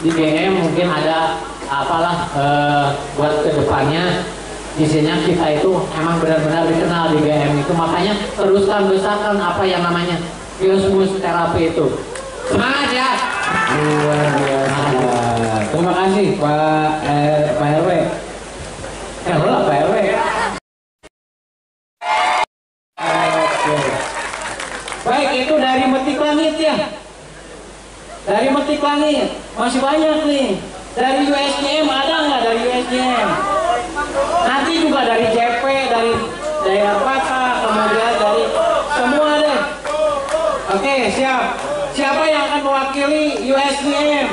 di GM mungkin ada apalah buat kedepannya isinya kita itu emang benar-benar dikenal di GM itu, makanya teruskan besarkan apa yang namanya Yosmus terapi itu. Semangat ya. Luar biasa. Terima kasih Pak RW. Halo Pak RW. Oke. Baik, itu dari Metik Langit ya. Dari Metik Langit masih banyak nih. Dari USGM ada nggak dari USGM? Nanti juga dari JP, dari daerah Pata, kemudian dari semua deh. Oke, siap. Siapa yang akan mewakili USGM?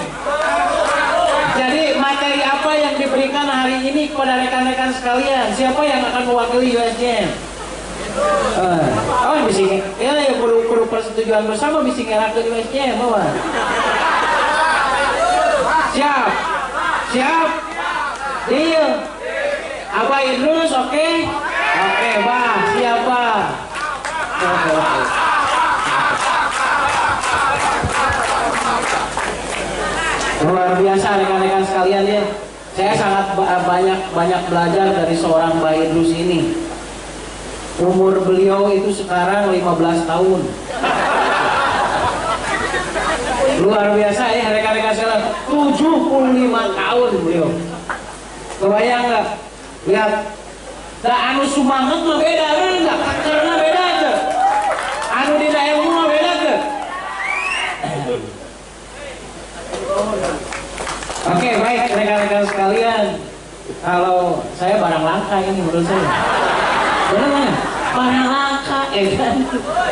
Jadi materi apa yang diberikan hari ini kepada rekan-rekan sekalian? Siapa yang akan mewakili USGM? Oh, bisa ya, guru persetujuan bersama bisa ngelak ke USGM, bawa. Siap, siap, deal. Abah Idrus, oke? Oke, Bah, siapa? Luar biasa rekan-rekan sekalian ya. Saya sangat banyak belajar dari seorang Mbak Idrus ini. Umur beliau itu sekarang 15 tahun. Luar biasa ya rekan-rekan sekalian. 75 tahun beliau. Kebayang nggak? Lihat. Nah, anu sumanget mah beda kan enggak? Karena beda aja. Anu di daerah mah beda ke? Oke, baik rekan-rekan sekalian. Kalau saya barang langka ini menurut saya. Benar barang langka kan?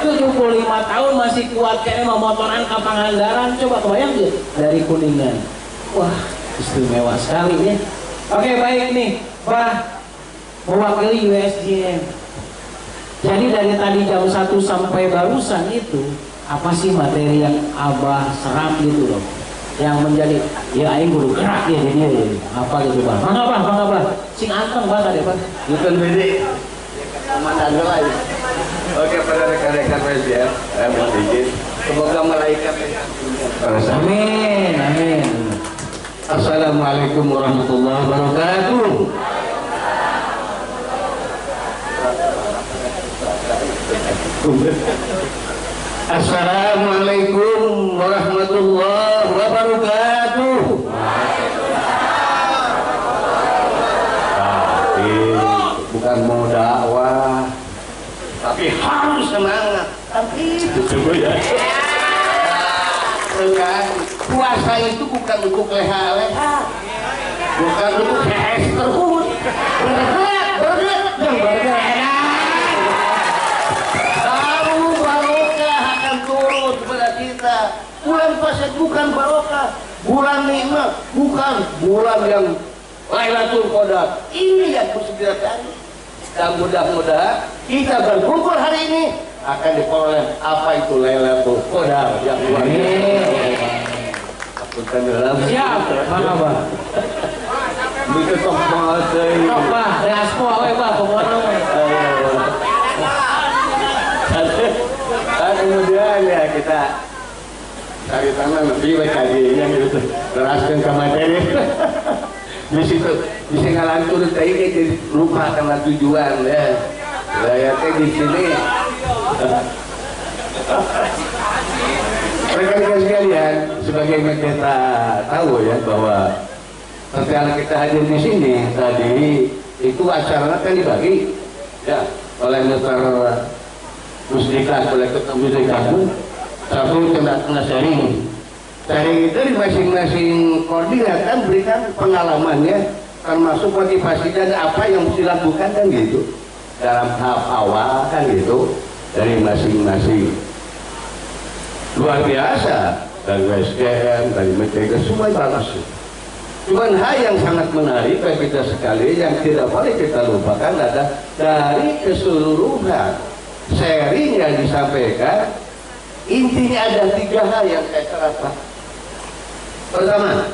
75 tahun masih kuat kayaknya mau motoran ke Pangandaran. Coba kebayang tuh dari Kuningan. Wah, istimewa sekali ya. Oke, baik nih, Pak mewakili USGM. Jadi dari tadi jam 1 sampai barusan itu apa sih materi yang Abah serap gitu loh, yang menjadi ya aing guru gerak ya jadi ya, apa gitu Bang. Bang, sing anteng Bang ada Bang. Bukan bede. Komandan lain. Oke, pada rekan-rekan PSDM, saya mohon izin. Semoga malaikat. Amin, amin. Assalamualaikum warahmatullahi wabarakatuh. Assalamualaikum warahmatullahi wabarakatuh. Tapi bukan mau dakwah, tapi harus semangat. Tapi itu coba ya. Bukan puasa itu bukan untuk leha-leha, bukan untuk hehes terus. Bergerak yang bergerak. Bulan puasa bukan barokah, bulan nikmat, bukan bulan yang Lailatul Qadar. Ini yang disediakan. Dan mudah-mudahan kita berkumpul hari ini akan diperoleh apa itu Lailatul Qadar yang luar biasa. Siap, mana Bang? Bisa tok banget euy. Tok Bang, reaspo we Bang, pokoknya. Kemudian ya kita cari tangan lebih kajiannya gitu, teraskan ke materi. Di situ bisa ngalantur tadi jadi lupa karena tujuan ya. Saya di sini. Rekan-rekan sekalian, sebagaimana kita tahu ya bahwa ketika kita hadir di sini tadi itu acaranya kan dibagi ya oleh Mr. Musdika, oleh Ketua Musdika satu kena sharing. Sharing itu di masing-masing koordinat kan berikan pengalamannya, termasuk motivasi dan apa yang mesti dilakukan kan gitu dalam tahap awal kan gitu dari masing-masing. Luar biasa dari SDM, dari Menteri semua bagus. Cuman hal yang sangat menarik bagi kita sekali yang tidak boleh kita lupakan adalah dari keseluruhan sharing yang disampaikan. Intinya ada 3 hal yang saya terapkan. Pertama,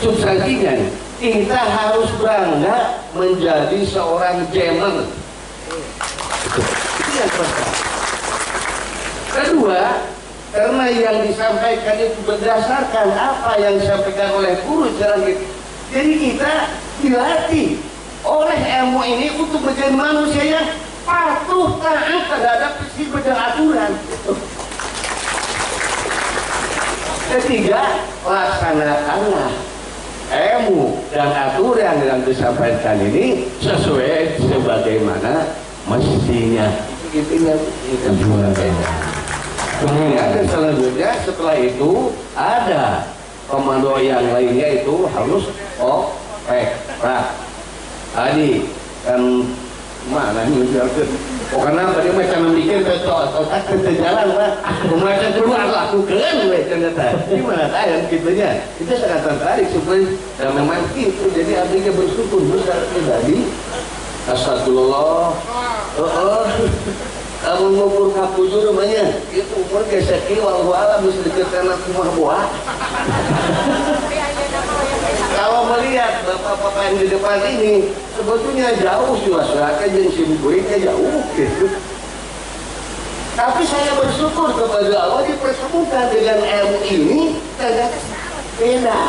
substansinya kita harus bangga menjadi seorang gamer. Itu yang pertama. Kedua, karena yang disampaikan itu berdasarkan apa yang disampaikan oleh guru secara gitu. Jadi kita dilatih oleh ilmu ini untuk menjadi manusia yang patuh taat terhadap prinsip dan aturan. Ketiga, laksanakanlah ilmu dan aturan yang disampaikan ini sesuai sebagaimana mestinya. Kemudian selanjutnya setelah itu ada komando yang lainnya itu harus tadi kan mana nih karena dia macam bikin otak jalan pak macam keluar lakukan ternyata gimana kalian gitunya itu sangat tertarik supaya dan memang itu jadi artinya bersyukur besar terjadi. Astagfirullah kamu ngukur kapujur namanya itu umur gesek walau alam bisa dikatakan aku mah buah. Kalau melihat bapak-bapak yang di depan ini sebetulnya jauh suasana dan simbolnya jauh gitu. Tapi saya bersyukur kepada Allah dipertemukan dengan ilmu ini ternyata beda.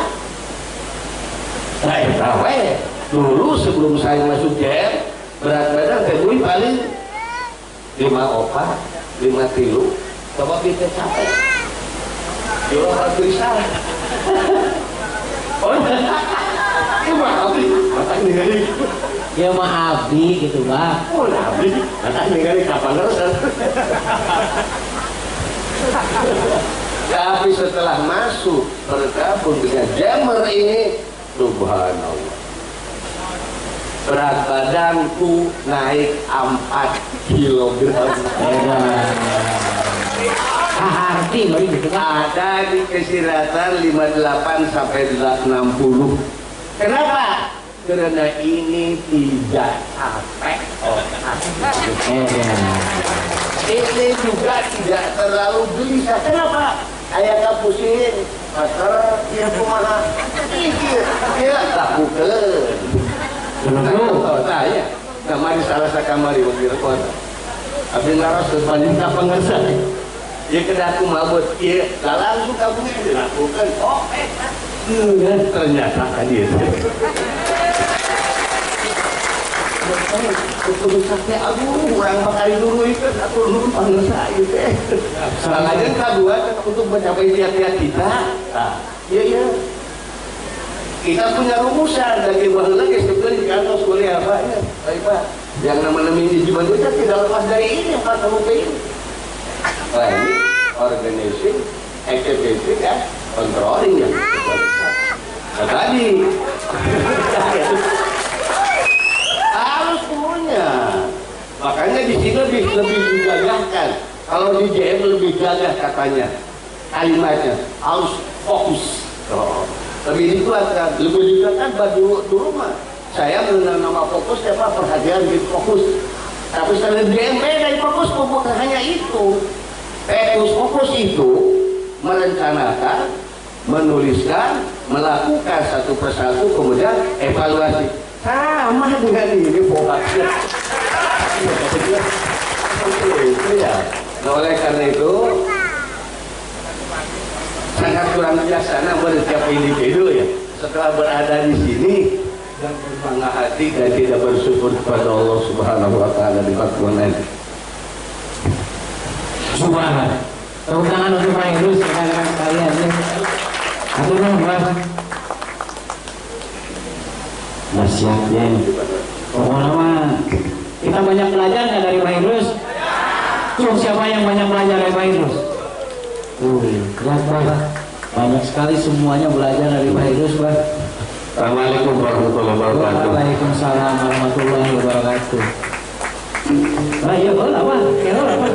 Saya tahu dulu sebelum saya masuk JM berat badan kedui paling 5 opat 5 kilo. Coba kita capek. Jual habis salah. Oh, iya mah abdi, mata ningali. Ya mah abdi gitu bang. Oh abdi, mata ningali kapan terus? Tapi setelah masuk bergabung dengan jammer ini, subhanallah, berat badanku naik 4 kilogram. Arti baru gitu kan? Ada di kesiratan 58 sampai 60. Kenapa? Karena ini tidak capek otak. Ini juga tidak terlalu gelisah. Kenapa? Ayah pusing, pasar dia kumaha. Dia lakukan. Tahu saya. Kamari salah sakamari wakil kota. Abdi laras sepanjang kapangan ya kena aku mabut, ya langsung kamu dilakukan. Ternyata kan itu. Betul sampai aduh orang pakai dulu itu aku dulu panggil saya teh. Salahnya kedua untuk mencapai niat-niat kita. Iya. Kita punya rumusan dari bahwa lagi sebenarnya kan kuliah apa ya, baik Pak. Yang namanya manajemen itu tidak lepas dari ini yang Pak ini. Planning, organizing, executing, ya, controlling yang tadi harus punya. Makanya di sini lebih digagahkan. Kalau di JM lebih gagah katanya kalimatnya harus fokus. Lebih dikuatkan, lebih dikuatkan bagi rumah. Saya mengenal nama fokus, siapa perhatian di fokus. Tapi setelah JM dari fokus bukan hanya itu. Fokus itu merencanakan, menuliskan, melakukan satu persatu, kemudian evaluasi. Sama dengan ini fokusnya. Itu ya. Nah, oleh karena itu sangat kurang bijaksana setiap individu ya. Setelah berada di sini dan berbangga hati dan tidak bersyukur kepada Allah Subhanahu Wa Taala di waktu ini. Subhanallah. Tepuk tangan untuk Pak Idrus rekan-rekan sekalian. Atur nuhun. Nasihatnya. Pokoknya kita banyak belajar nggak dari Pak Idrus? Tuh siapa yang banyak belajar dari Pak Idrus? Lihat Pak. Banyak sekali semuanya belajar dari Pak Idrus Pak. Assalamualaikum warahmatullahi wabarakatuh. Waalaikumsalam warahmatullahi wabarakatuh. Nah iya boleh apa? Kira apa?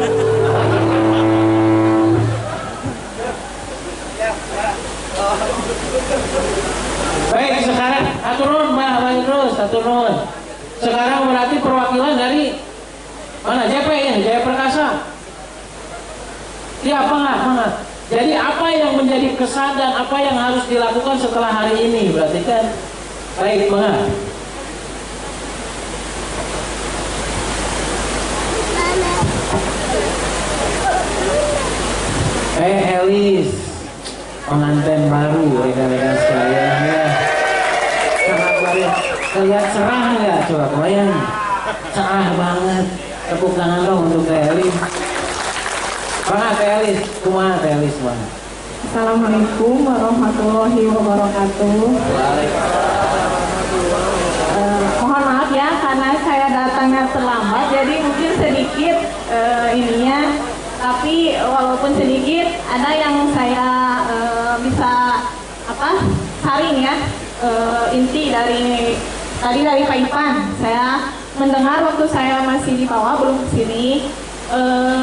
Baik, sekarang aturun Mbak Idrus, aturun. Sekarang berarti perwakilan dari mana? JP ya, Jaya Perkasa. Ya, apa? Jadi apa yang menjadi kesan dan apa yang harus dilakukan setelah hari ini? Berarti kan baik, Bang. Elis, pengantin baru rekan-rekan sekalian ya. Sangat baru, terlihat cerah nggak? Coba bayang, cerah banget. Tepuk tangan dong untuk Teh Elis. Bang Teh Elis, kumaha Teh Elis bang? Assalamualaikum warahmatullahi wabarakatuh. Mohon maaf ya karena saya datangnya terlambat, jadi mungkin sedikit ininya. Tapi walaupun sedikit, ada yang saya bisa saring ya, inti dari tadi dari Pak Ipan. Saya mendengar waktu saya masih di bawah belum kesini,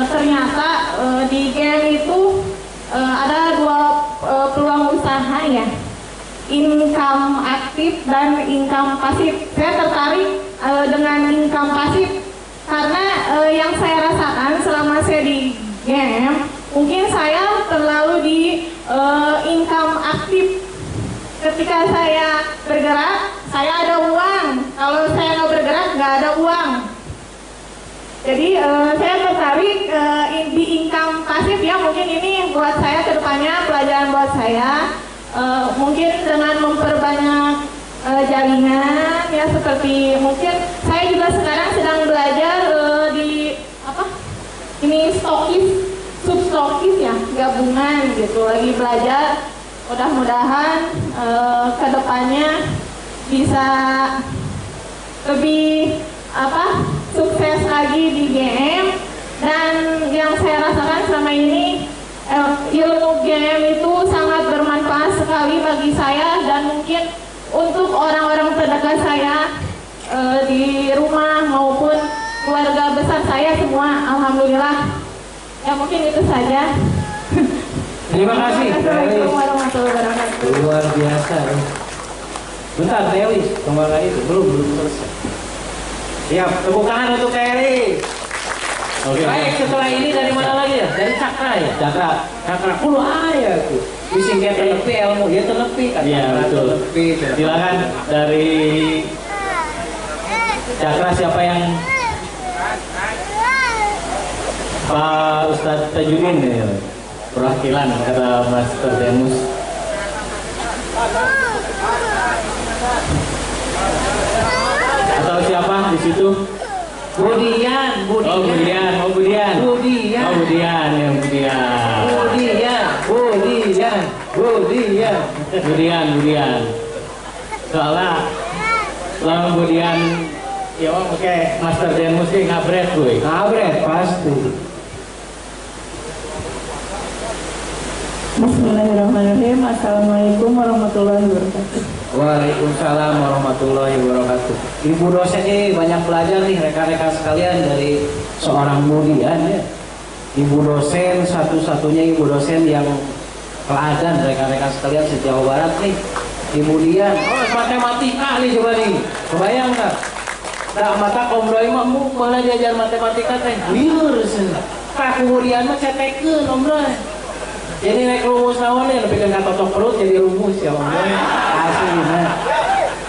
ternyata di game itu ada dua peluang usaha ya, income aktif dan income pasif. Saya tertarik dengan income pasif karena yang saya rasakan selama saya di game, mungkin saya terlalu di income aktif. Ketika saya bergerak, saya ada uang. Kalau saya nggak bergerak, nggak ada uang. Jadi saya tertarik di income pasif ya. Mungkin ini buat saya kedepannya pelajaran buat saya. Mungkin dengan memperbanyak jaringan ya, seperti mungkin saya juga sekarang sedang belajar di ini stokis, substokis ya, gabungan gitu, lagi belajar. Mudah-mudahan kedepannya bisa lebih sukses lagi di GM. Dan yang saya rasakan selama ini, ilmu GM itu sangat bermanfaat sekali bagi saya dan mungkin untuk orang-orang terdekat saya di rumah maupun keluarga besar saya semua. Alhamdulillah ya, mungkin itu saja. Terima kasih. Assalamualaikum warahmatullahi wabarakatuh. Luar biasa. Bentar Teh Elis, kembali lagi belum selesai. Siap, tepuk tangan untuk Teh Elis. Oke. Baik, setelah ini dari mana lagi ya? Dari Cakra ya? Cakra kulo aya tuh. Bising dia tenepi ilmu, dia tenepi kan. Iya, betul. Tenepi. Silakan dari Cakra, siapa yang Pak Ustadz Tajudin ya, perwakilan kata Master Demus. Atau siapa di situ? Budian. Oh Budian. Soalnya lama Budian ya oke, Master Demus ini ngabret gue. Ngabret pasti. Bismillahirrahmanirrahim. Assalamualaikum warahmatullahi wabarakatuh. Waalaikumsalam warahmatullahi wabarakatuh. Ibu dosen ini banyak belajar nih rekan-rekan sekalian dari seorang Budian ya. Ibu dosen satu-satunya ibu dosen yang teladan rekan-rekan sekalian se-Jawa Barat nih. Ibu Dian, matematika nih coba nih. Kebayang nggak? Nah, mata komdoi mah malah diajar matematika teh. Liur sih. Kak kemudian mah cetekeun om Doi. Jadi naik rumus naon ya, lebih kan cocok perut jadi rumus ya om Doi. Aslinya.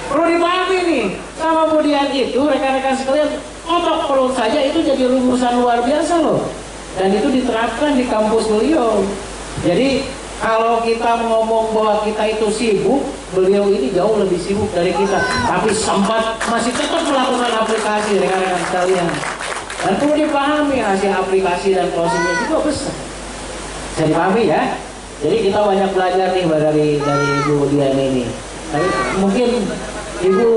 Perlu dipahami nih, sama kemudian itu rekan-rekan sekalian, cocok perut saja itu jadi rumusan luar biasa loh. Dan itu diterapkan di kampus beliau. Jadi kalau kita ngomong bahwa kita itu sibuk, beliau ini jauh lebih sibuk dari kita, tapi sempat masih tetap melakukan aplikasi rekan-rekan sekalian. Dan perlu dipahami hasil aplikasi dan closingnya juga besar. Bisa dipahami ya. Jadi kita banyak belajar nih dari Ibu Dian ini. Tapi mungkin Ibu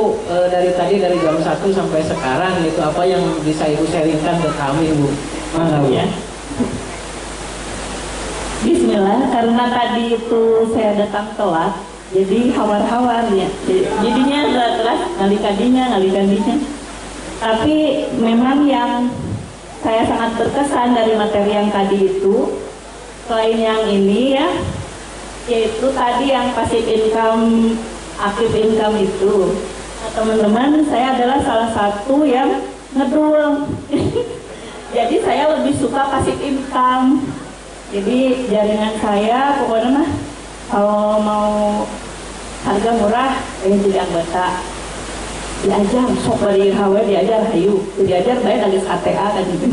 dari tadi dari jam 1 sampai sekarang itu apa yang bisa Ibu sharingkan ke kami Ibu? Mana Bu? Ya. Bismillah, karena tadi itu saya datang telat, jadi hawar-hawar ya. Jadinya telat ngalikandinya. Tapi memang yang saya sangat berkesan dari materi yang tadi itu, selain yang ini ya, yaitu tadi yang passive income, active income itu. Nah, teman-teman, saya adalah salah satu yang ngedul. Jadi saya lebih suka passive income. Jadi jaringan saya pokoknya mah kalau mau harga murah jadi anggota, diajar sok bari hawe, diajar hayu, diajar baik lagi KTA kan gitu.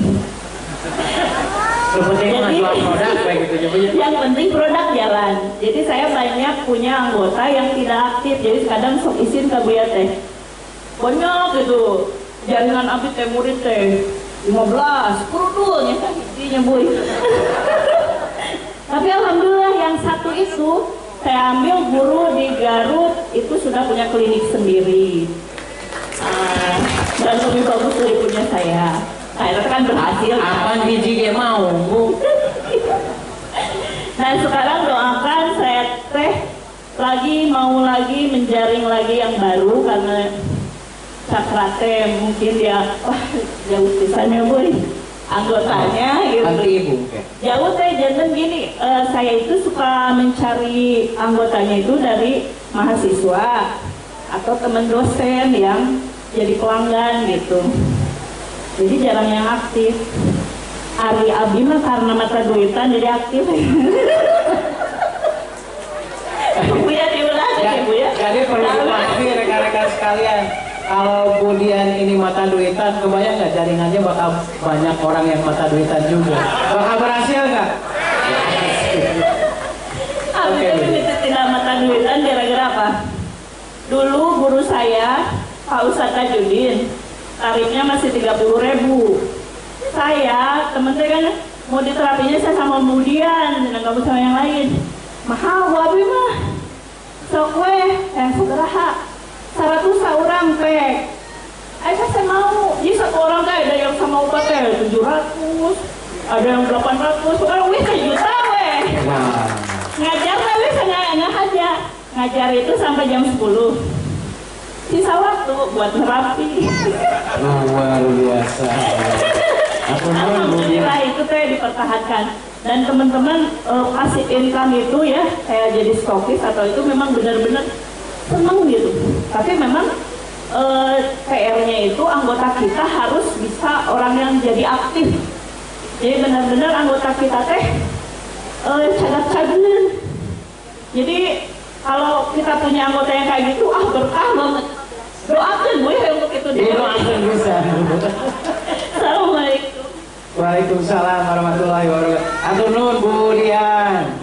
Seperti Jadi- jual produk kayak gitu ya Bu. Yang penting produk jalan. Jadi saya banyak punya anggota yang tidak aktif. Jadi kadang sok izin ke Buya teh. Banyak gitu. Jaringan abdi teh murid teh 15, kerudungnya kan intinya Bu. Tapi alhamdulillah yang satu itu saya ambil guru di Garut itu sudah punya klinik sendiri. Dan lebih bagus dari punya saya. Nah itu kan berhasil. Apa biji dia mau Bu? Nah sekarang doakan saya teh mau lagi menjaring lagi yang baru karena sakrate mungkin dia jauh pisannya Bu anggotanya gitu. Bantu ibu. Jauh teh jantan gini, saya itu suka mencari anggotanya itu dari mahasiswa atau teman dosen yang jadi pelanggan gitu. Jadi jarang yang aktif. Ari Abi mah karena mata duitan jadi aktif. Bu ya diulang ya Bu ya. Jadi perlu dipahami rekan-rekan sekalian, kalau kemudian ini mata duitan, kebayang nggak jaringannya bakal banyak orang yang mata duitan juga. Bakal berhasil nggak? Abi itu tidak mata duitan gara-gara apa? Dulu guru saya Pak Ustadz Tajudin, tarifnya masih 30.000. Saya, temen saya kan mau diterapinya saya sama Mudian, dan nggak sama yang lain. Mahal Bu Abi mah. Sok weh, yang segeraha. 100 seorang pek. Saya mau. Jadi satu orang teh ada yang sama obat teh 700, ada yang 800, sekarang weh 1 juta weh. Nah, Ngajar tapi saya nggak aja. Ngajar itu sampai jam 10. Sisa waktu buat terapi. luar biasa. Aku Alhamdulillah itu teh dipertahankan. Dan teman-teman kasih income itu ya, saya jadi stokis atau itu memang benar-benar seneng gitu. Tapi memang PR-nya itu anggota kita harus bisa orang yang jadi aktif. Jadi benar-benar anggota kita teh cadap-cadapan. Jadi kalau kita punya anggota yang kayak gitu, berkah banget. Doakan Bu ya untuk itu. doakan bisa. Assalamualaikum. Waalaikumsalam warahmatullahi wabarakatuh. Atur nuhun Bu Dian.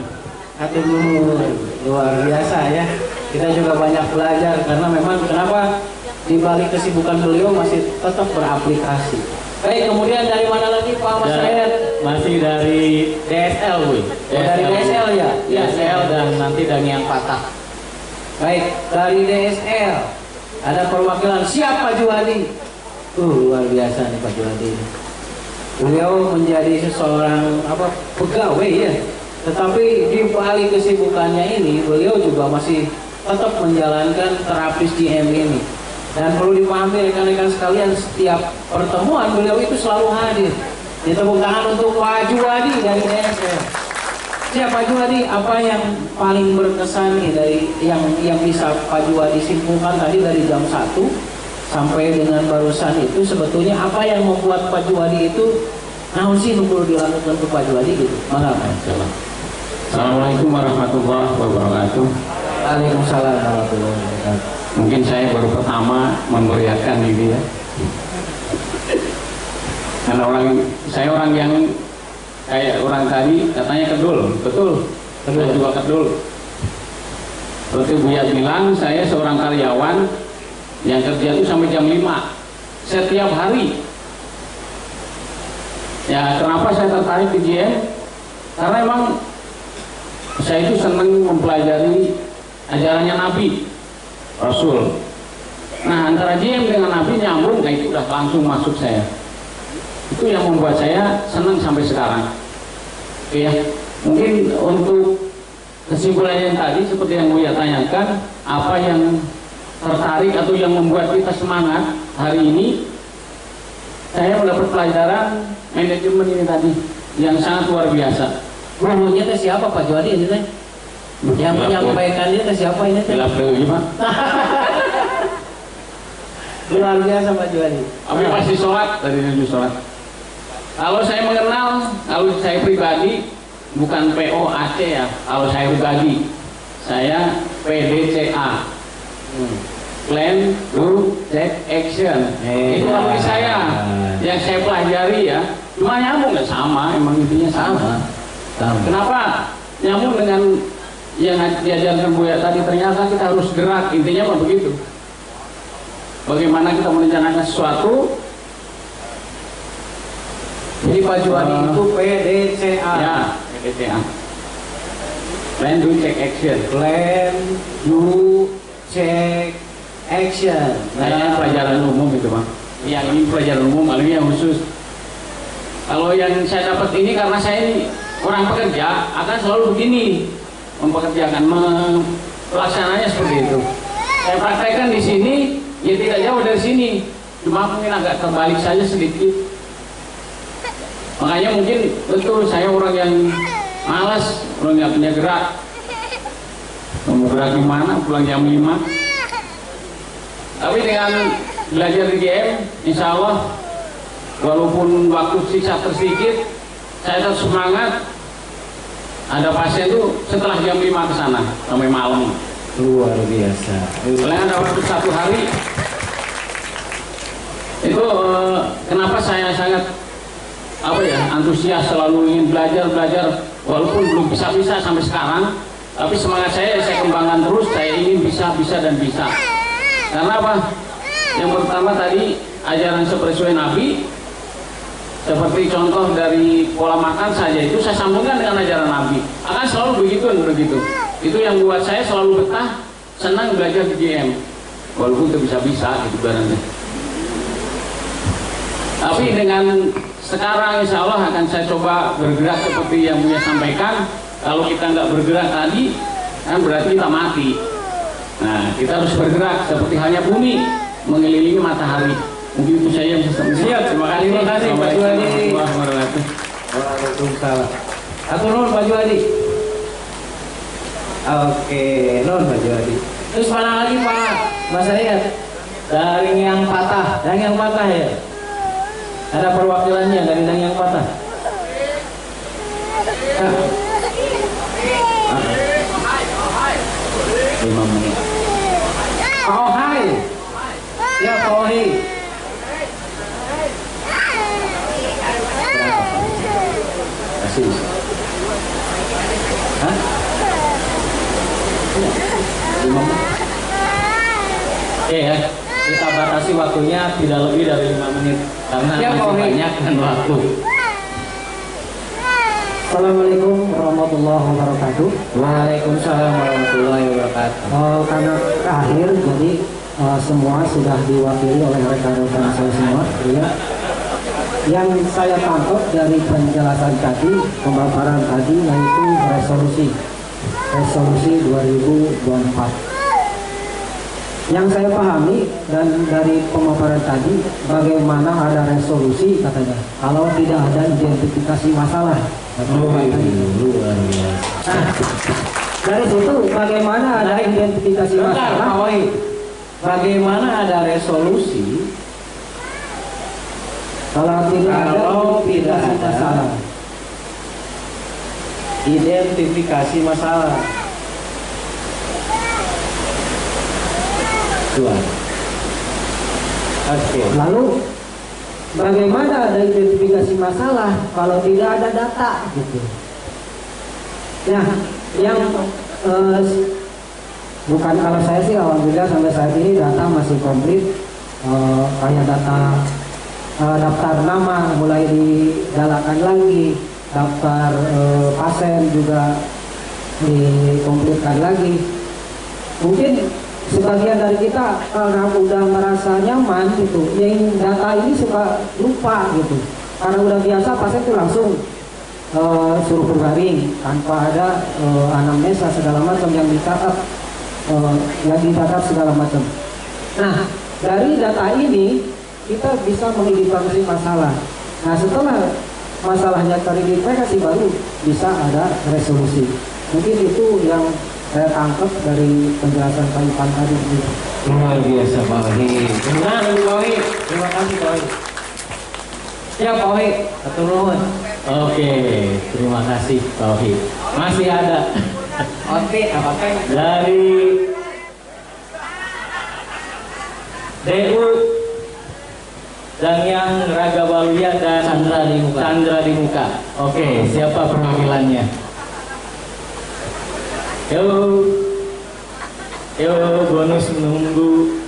Atur nuhun. Luar biasa ya. Kita juga banyak belajar karena memang kenapa di balik kesibukan beliau masih tetap beraplikasi. Baik, kemudian dari mana lagi Pak Mas Hayat? Masih dari DSL Bu. Dari DSL ya? DSL dan nanti yang patah. Baik, dari DSL ada perwakilan siapa Juwadi? Luar biasa nih Pak Juwadi. Beliau menjadi seseorang pegawai ya. Tetapi di balik kesibukannya ini beliau juga masih tetap menjalankan terapis GM ini. Dan perlu dipahami rekan-rekan sekalian, setiap pertemuan beliau itu selalu hadir. Tepuk tangan untuk Pak Juwadi dari DSL. Siapa Pak Juwadi? Apa yang paling berkesan nih dari yang bisa Pak Juwadi simpulkan tadi dari jam 1 sampai dengan barusan itu sebetulnya apa yang membuat Pak Juwadi itu namun sih perlu dilakukan ke Pak Juwadi gitu? Mangga Pak. Assalamualaikum warahmatullahi wabarakatuh. Waalaikumsalam warahmatullahi wabarakatuh. Mungkin saya baru pertama memeriahkan diri ya. Karena saya orang yang kayak orang tadi katanya kedul, betul. Saya juga kedul. Seperti Buya bilang, saya seorang karyawan yang kerja itu sampai jam 5 setiap hari. Ya, kenapa saya tertarik di GM? Karena emang saya itu senang mempelajari ajarannya Nabi, Rasul. Nah, antara GM dengan Nabi nyambung, kayak itu udah langsung masuk saya. Itu yang membuat saya senang sampai sekarang. Oke ya, mungkin untuk kesimpulannya tadi seperti yang Buya tanyakan, apa yang tertarik atau yang membuat kita semangat hari ini? Saya mendapat pelajaran manajemen ini tadi yang sangat luar biasa. Gurunya ke siapa Pak Juwadi ini teh? Yang menyampaikannya ke siapa ini teh? Gelap dulu Pak. Luar biasa Pak Juwadi. Kami pasti sholat dari menuju sholat. Kalau saya mengenal, kalau saya pribadi bukan POAC ya. Kalau saya pribadi, saya PDCA. Plan, do, check, action. Itu arti saya yang saya pelajari ya. Cuma nyambung nggak sama, emang intinya sama. Kenapa nyambung dengan yang diajarkan Buya tadi? Ternyata kita harus gerak, intinya mah begitu. Bagaimana kita merencanakan sesuatu. Jadi Pak Juwadi itu PDCA. Ya, PDCA. Plan, do, check, action. Plan, do, check, action. Kayaknya pelajaran umum itu Bang. Yang ini pelajaran umum, kalau ini yang khusus. Kalau yang saya dapat ini karena saya ini orang pekerja akan selalu begini, mempekerjakan, pelaksananya seperti itu. Saya praktekkan di sini, ya tidak jauh dari sini, cuma mungkin agak terbalik saja sedikit. Makanya mungkin betul saya orang yang malas, orang yang punya gerak. Mau gerak gimana? Pulang jam 5. Tapi dengan belajar di GM, insya Allah walaupun waktu sisa tersedikit, saya tetap semangat. Ada pasien tuh setelah jam 5 ke sana sampai malam. Luar biasa. Paling ada waktu 1 hari. Itu kenapa saya sangat antusias, selalu ingin belajar walaupun belum bisa sampai sekarang, tapi semangat saya kembangkan terus. Saya ingin bisa dan bisa. Karena apa? Yang pertama tadi ajaran sesuai Nabi, seperti contoh dari pola makan saja itu saya sambungkan dengan ajaran Nabi. Akan selalu begitu. Itu yang buat saya selalu betah, senang belajar di GM, walaupun itu bisa gitu barangnya. Tapi dengan sekarang insya Allah akan saya coba bergerak seperti yang Buya sampaikan. Kalau kita nggak bergerak tadi, kan berarti kita mati. Nah, kita harus bergerak seperti halnya bumi mengelilingi matahari. Mungkin itu saya yang bisa. Siap, terima kasih Pak Juwadi. Waalaikumsalam. Atur nuhun Pak Juwadi. Oke, nuhun Pak Juwadi. Terus mana lagi Pak? Mas Ayat dari yang patah, ya. Ada perwakilannya dari yang patah. 5 menit. Oh hai. Ya Pak Ohi. Kasih. Hah? 5 menit. Ya, kita batasi waktunya tidak lebih dari 5 menit karena Ya, masih Pak Ohi. banyak kan waktu. Assalamualaikum warahmatullahi wabarakatuh. Waalaikumsalam warahmatullahi wabarakatuh. Karena terakhir, jadi semua sudah diwakili oleh rekan-rekan saya semua. Ya. Yang saya tangkap dari penjelasan tadi, pemaparan tadi, yaitu resolusi 2024. Yang saya pahami dan dari pemaparan tadi, bagaimana ada resolusi katanya, kalau tidak ada identifikasi masalah. Luar biasa. Nah, dari situ bagaimana ada identifikasi Bentar, masalah? Pak Ohi. Bagaimana ada resolusi Kalau tidak ada Kalau tidak identifikasi ada masalah. identifikasi masalah? Tuan. Oke. Lalu bagaimana ada identifikasi masalah kalau tidak ada data gitu? Nah, yang bukan kalau saya sih alhamdulillah sampai saat ini data masih komplit, kayak data daftar nama mulai digalakan lagi, daftar pasien juga dikomplitkan lagi. Mungkin sebagian dari kita karena udah merasa nyaman gitu, yang data ini suka lupa gitu, karena udah biasa pasien itu langsung suruh berbaring tanpa ada anamnesa segala macam yang dicatat, segala macam. Nah, dari data ini kita bisa mengidentifikasi masalah. Nah, setelah masalahnya teridentifikasi baru bisa ada resolusi. Mungkin itu yang saya tangkap dari penjelasan Pak Ipan tadi. Luar biasa Pak Ohi. Terima kasih Pak Ohi. Terima kasih Pak Ohi. Ya Pak Ohi, atur nuhun. Oke, terima kasih Pak Ohi. Masih ada Oke, apakah dari DU dan yang Raga Waluya dan Chandra di muka. Oke, siapa perwakilannya? Yuk, bonus menunggu.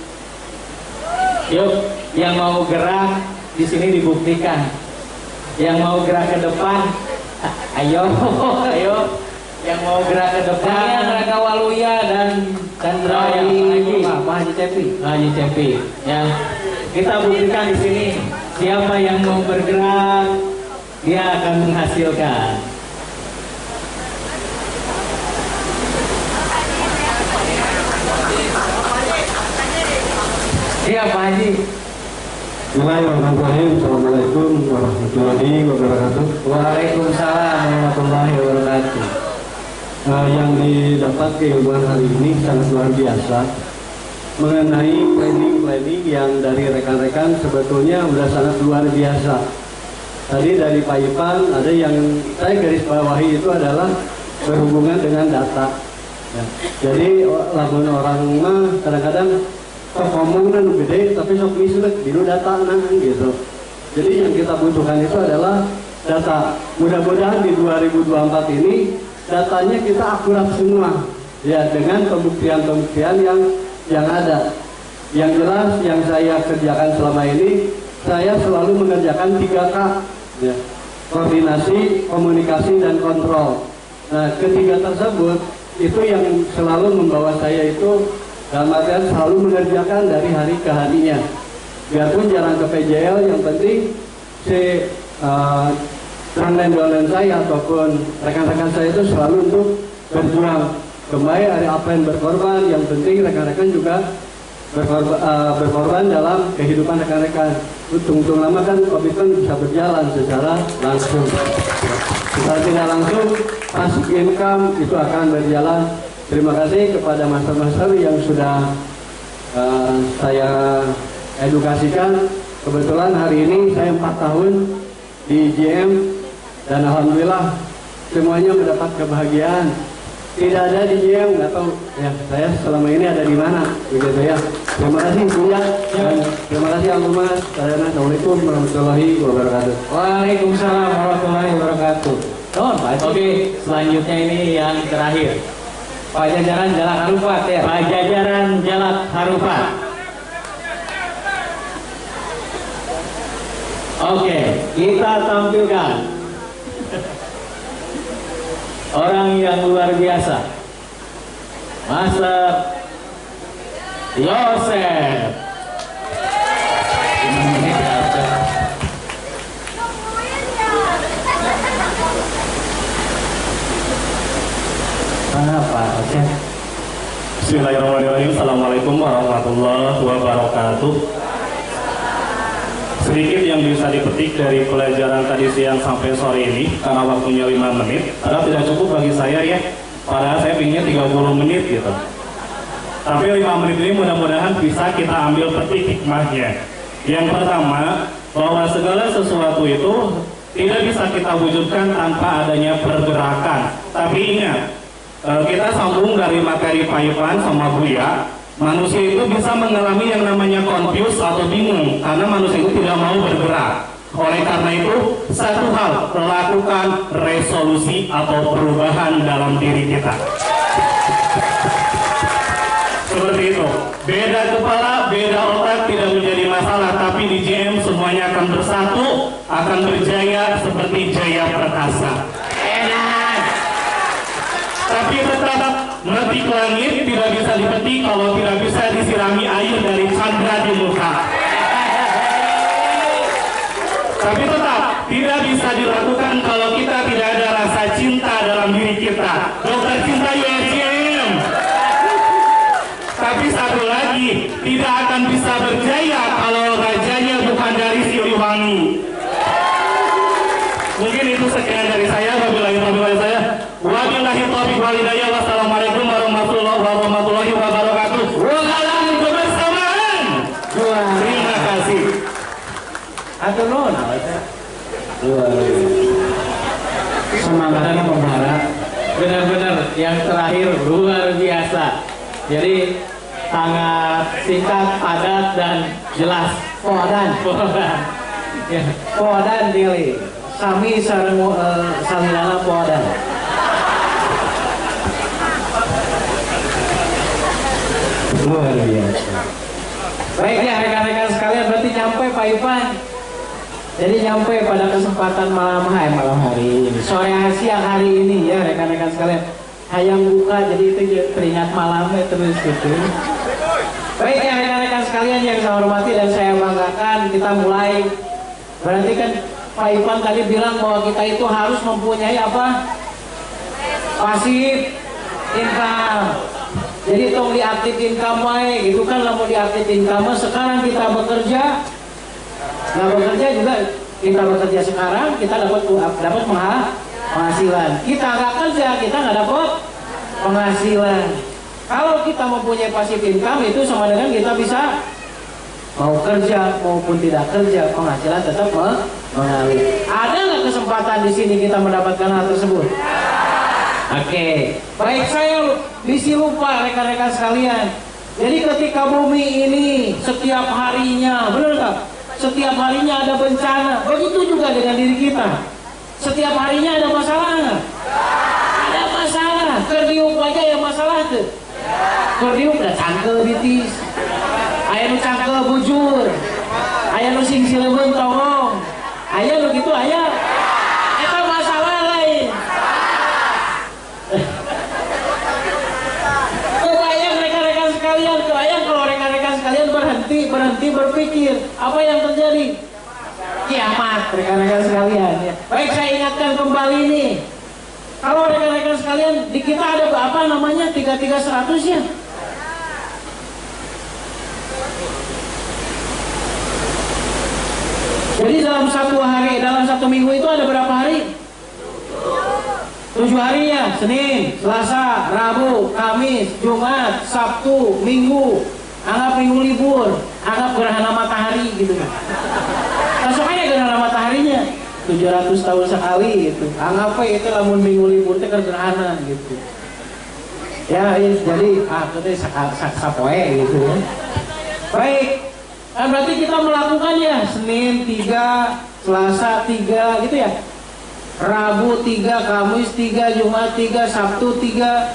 Yuk, yang mau gerak di sini dibuktikan. Yang mau gerak ke depan, ayo. Yang mau gerak ke depan. Yang Raga Waluya dan Chandra Pak Haji Cepi. Ya, kita buktikan di sini. Siapa yang mau bergerak, dia akan menghasilkan. Iya Pak Haji. Bismillahirrahmanirrahim. Assalamualaikum warahmatullahi wabarakatuh. Waalaikumsalam warahmatullahi wabarakatuh. Yang didapat keilmuan hari ini sangat luar biasa mengenai planning yang dari rekan-rekan sebetulnya sudah sangat luar biasa. Tadi dari Pak Ipan ada yang saya garis bawahi itu adalah berhubungan dengan data. Ya. Jadi lamun orang mah kadang-kadang sok ngomong gede tapi sok mislet biru data gitu. Jadi yang kita butuhkan itu adalah data. Mudah-mudahan di 2024 ini datanya kita akurat semua ya, dengan pembuktian yang ada. Yang jelas yang saya kerjakan selama ini, saya selalu mengerjakan 3K ya. Koordinasi, komunikasi, dan kontrol. Nah, ketiga tersebut itu yang selalu membawa saya itu dalam artian selalu mengerjakan dari hari ke harinya. Biarpun jarang ke PJL, yang penting si dolen saya ataupun rekan-rekan saya itu selalu untuk berjuang. Kembali hari apa yang berkorban, yang penting rekan-rekan juga berkorban dalam kehidupan rekan-rekan. Untung lama kan komitmen bisa berjalan secara langsung. Secara tidak langsung, passive income itu akan berjalan. Terima kasih kepada master-master yang sudah saya edukasikan. Kebetulan hari ini saya 4 tahun di GM dan alhamdulillah semuanya mendapat kebahagiaan. Tidak ada di GM, nggak tahu ya saya selama ini ada di mana, begitu ya. Terima kasih Buya dan terima kasih Almas. Assalamualaikum warahmatullahi wabarakatuh. Waalaikumsalam warahmatullahi wabarakatuh. Oke, selanjutnya ini yang terakhir. Pajajaran Jalak Harupat ya. Pajajaran Jalak Harupat. Oke, kita tampilkan orang yang luar biasa, Master Yosef. Bismillahirrahmanirrahim. Assalamualaikum warahmatullahi wabarakatuh. Sedikit yang bisa dipetik dari pelajaran tadi siang sampai sore ini, karena waktunya 5 menit, karena tidak cukup bagi saya ya, padahal saya pinginnya 30 menit gitu. Tapi 5 menit ini mudah-mudahan bisa kita ambil petik hikmahnya. Yang pertama, bahwa segala sesuatu itu tidak bisa kita wujudkan tanpa adanya pergerakan. Tapi ingat, kita sambung dari materi Pak Ivan sama Buya, manusia itu bisa mengalami yang namanya confuse atau bingung karena manusia itu tidak mau bergerak. Oleh karena itu, satu hal, lakukan resolusi atau perubahan dalam diri kita. Seperti itu. Beda kepala, beda otak tidak menjadi masalah, tapi di JM semuanya akan bersatu, akan berjaya seperti Jaya Perkasa. Tapi tetap memetik langit tidak bisa dipetik kalau tidak bisa disirami air dari Chandra di muka. Tapi tetap tidak bisa dilakukan kalau kita tidak ada rasa cinta dalam diri kita. Dokter cinta USM. Tapi satu lagi, tidak akan bisa berjaya kalau rajanya bukan dari Siliwangi. Mungkin itu sekian dari saya. Wabillahi taufiq wal hidayah. Wassalamualaikum warahmatullahi wabarakatuh. Waalaikumsalam kebersamaan. Terima kasih. Atau non? Semangatnya membara. Benar-benar yang terakhir luar biasa. Jadi sangat singkat, padat, dan jelas. Podan. Ya, Podan dili. Sami sareng salilana Podan. Luar biasa. Baik ya rekan-rekan sekalian, berarti nyampe Pak Ivan. Jadi nyampe pada kesempatan malam hari ini, sore siang hari ini ya rekan-rekan sekalian. Hayang buka jadi itu teringat malamnya terus gitu. Baik ya rekan-rekan sekalian yang saya hormati dan saya banggakan, kita mulai. Berarti kan Pak Ivan tadi bilang bahwa kita itu harus mempunyai apa? Pasif income. Jadi tong di aktif income wae gitu kan, lamun di aktif income sekarang kita bekerja. Nah bekerja juga kita bekerja sekarang kita dapat penghasilan. Kita nggak kerja kita nggak dapat penghasilan. Kalau kita mempunyai pasif income itu sama dengan kita bisa mau kerja maupun tidak kerja penghasilan tetap mengalir. Ada nggak kesempatan di sini kita mendapatkan hal tersebut? Oke, baik saya bisi lupa rekan-rekan sekalian. Jadi ketika bumi ini setiap harinya, benar nggak? Setiap harinya ada bencana. Begitu juga dengan diri kita. Setiap harinya ada masalah nggak? Ada masalah. Kerdiuk aja ya masalah tuh. Kerdiuk udah cangkel ditis. Aya nu cangkel bujur. Aya nu sing sileun tolong. Aya nu gitu aya. Eta masalah lain. Kebayang rekan-rekan sekalian, kebayang kalau rekan-rekan sekalian berhenti berpikir apa yang terjadi? Kiamat rekan-rekan sekalian ya. Baik saya ingatkan kembali nih. Kalau rekan-rekan sekalian di kita ada apa namanya 3300 ya. Jadi dalam satu hari, dalam satu minggu itu ada berapa hari? 7 hari ya, Senin, Selasa, Rabu, Kamis, Jumat, Sabtu, Minggu. Anggap minggu libur, anggap gerhana matahari gitu kan. Langsung aja gerhana mataharinya 700 tahun sekali gitu. Anggap aja itu lamun minggu libur itu gerhana gitu. Ya, jadi itu sapoe gitu ya. Baik, nah, berarti kita melakukan ya Senin 3, Selasa 3 gitu ya. Rabu 3, Kamis 3, Jumat 3, Sabtu 3.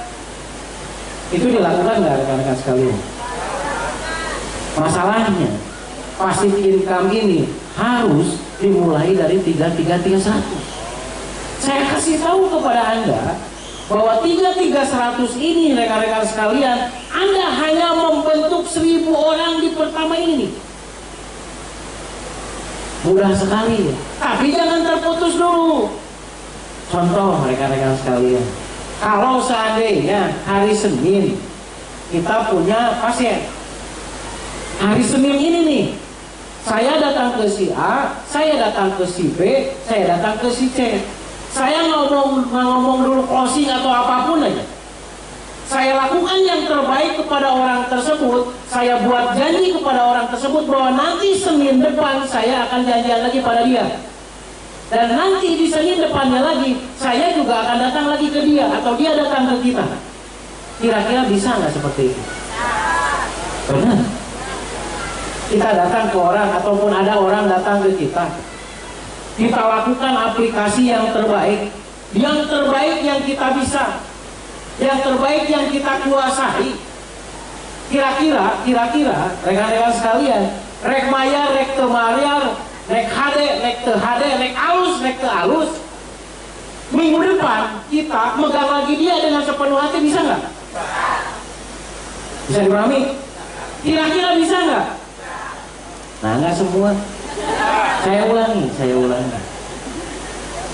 Itu dilakukan nggak rekan-rekan sekalian? Masalahnya pasif income ini harus dimulai dari 300. Saya kasih tahu kepada Anda bahwa 300 ini rekan-rekan sekalian, Anda hanya membentuk 1000 orang di pertama ini. Mudah sekali ya. Tapi jangan terputus dulu. Contoh rekan-rekan sekalian, kalau seandainya hari Senin kita punya pasien, hari Senin ini nih, saya datang ke si A, saya datang ke si B, saya datang ke si C. Saya ngomong dulu closing atau apapun aja. Saya lakukan yang terbaik kepada orang tersebut. Saya buat janji kepada orang tersebut bahwa nanti Senin depan saya akan janjian lagi pada dia. Dan nanti di Senin depannya lagi, saya juga akan datang lagi ke dia atau dia datang ke kita. Kira-kira bisa nggak seperti itu? Benar. Kita datang ke orang ataupun ada orang datang ke kita. Kita lakukan aplikasi yang terbaik yang kita bisa, yang terbaik yang kita kuasai. Kira-kira rekan-rekan sekalian, rek mayar, rek temayar, rek HD, rek te HD, rek alus, rek te alus. Minggu depan kita megang lagi dia dengan sepenuh hati, bisa nggak? Bisa dipahami? Kira-kira bisa nggak? Nah, nggak semua. Saya ulangi.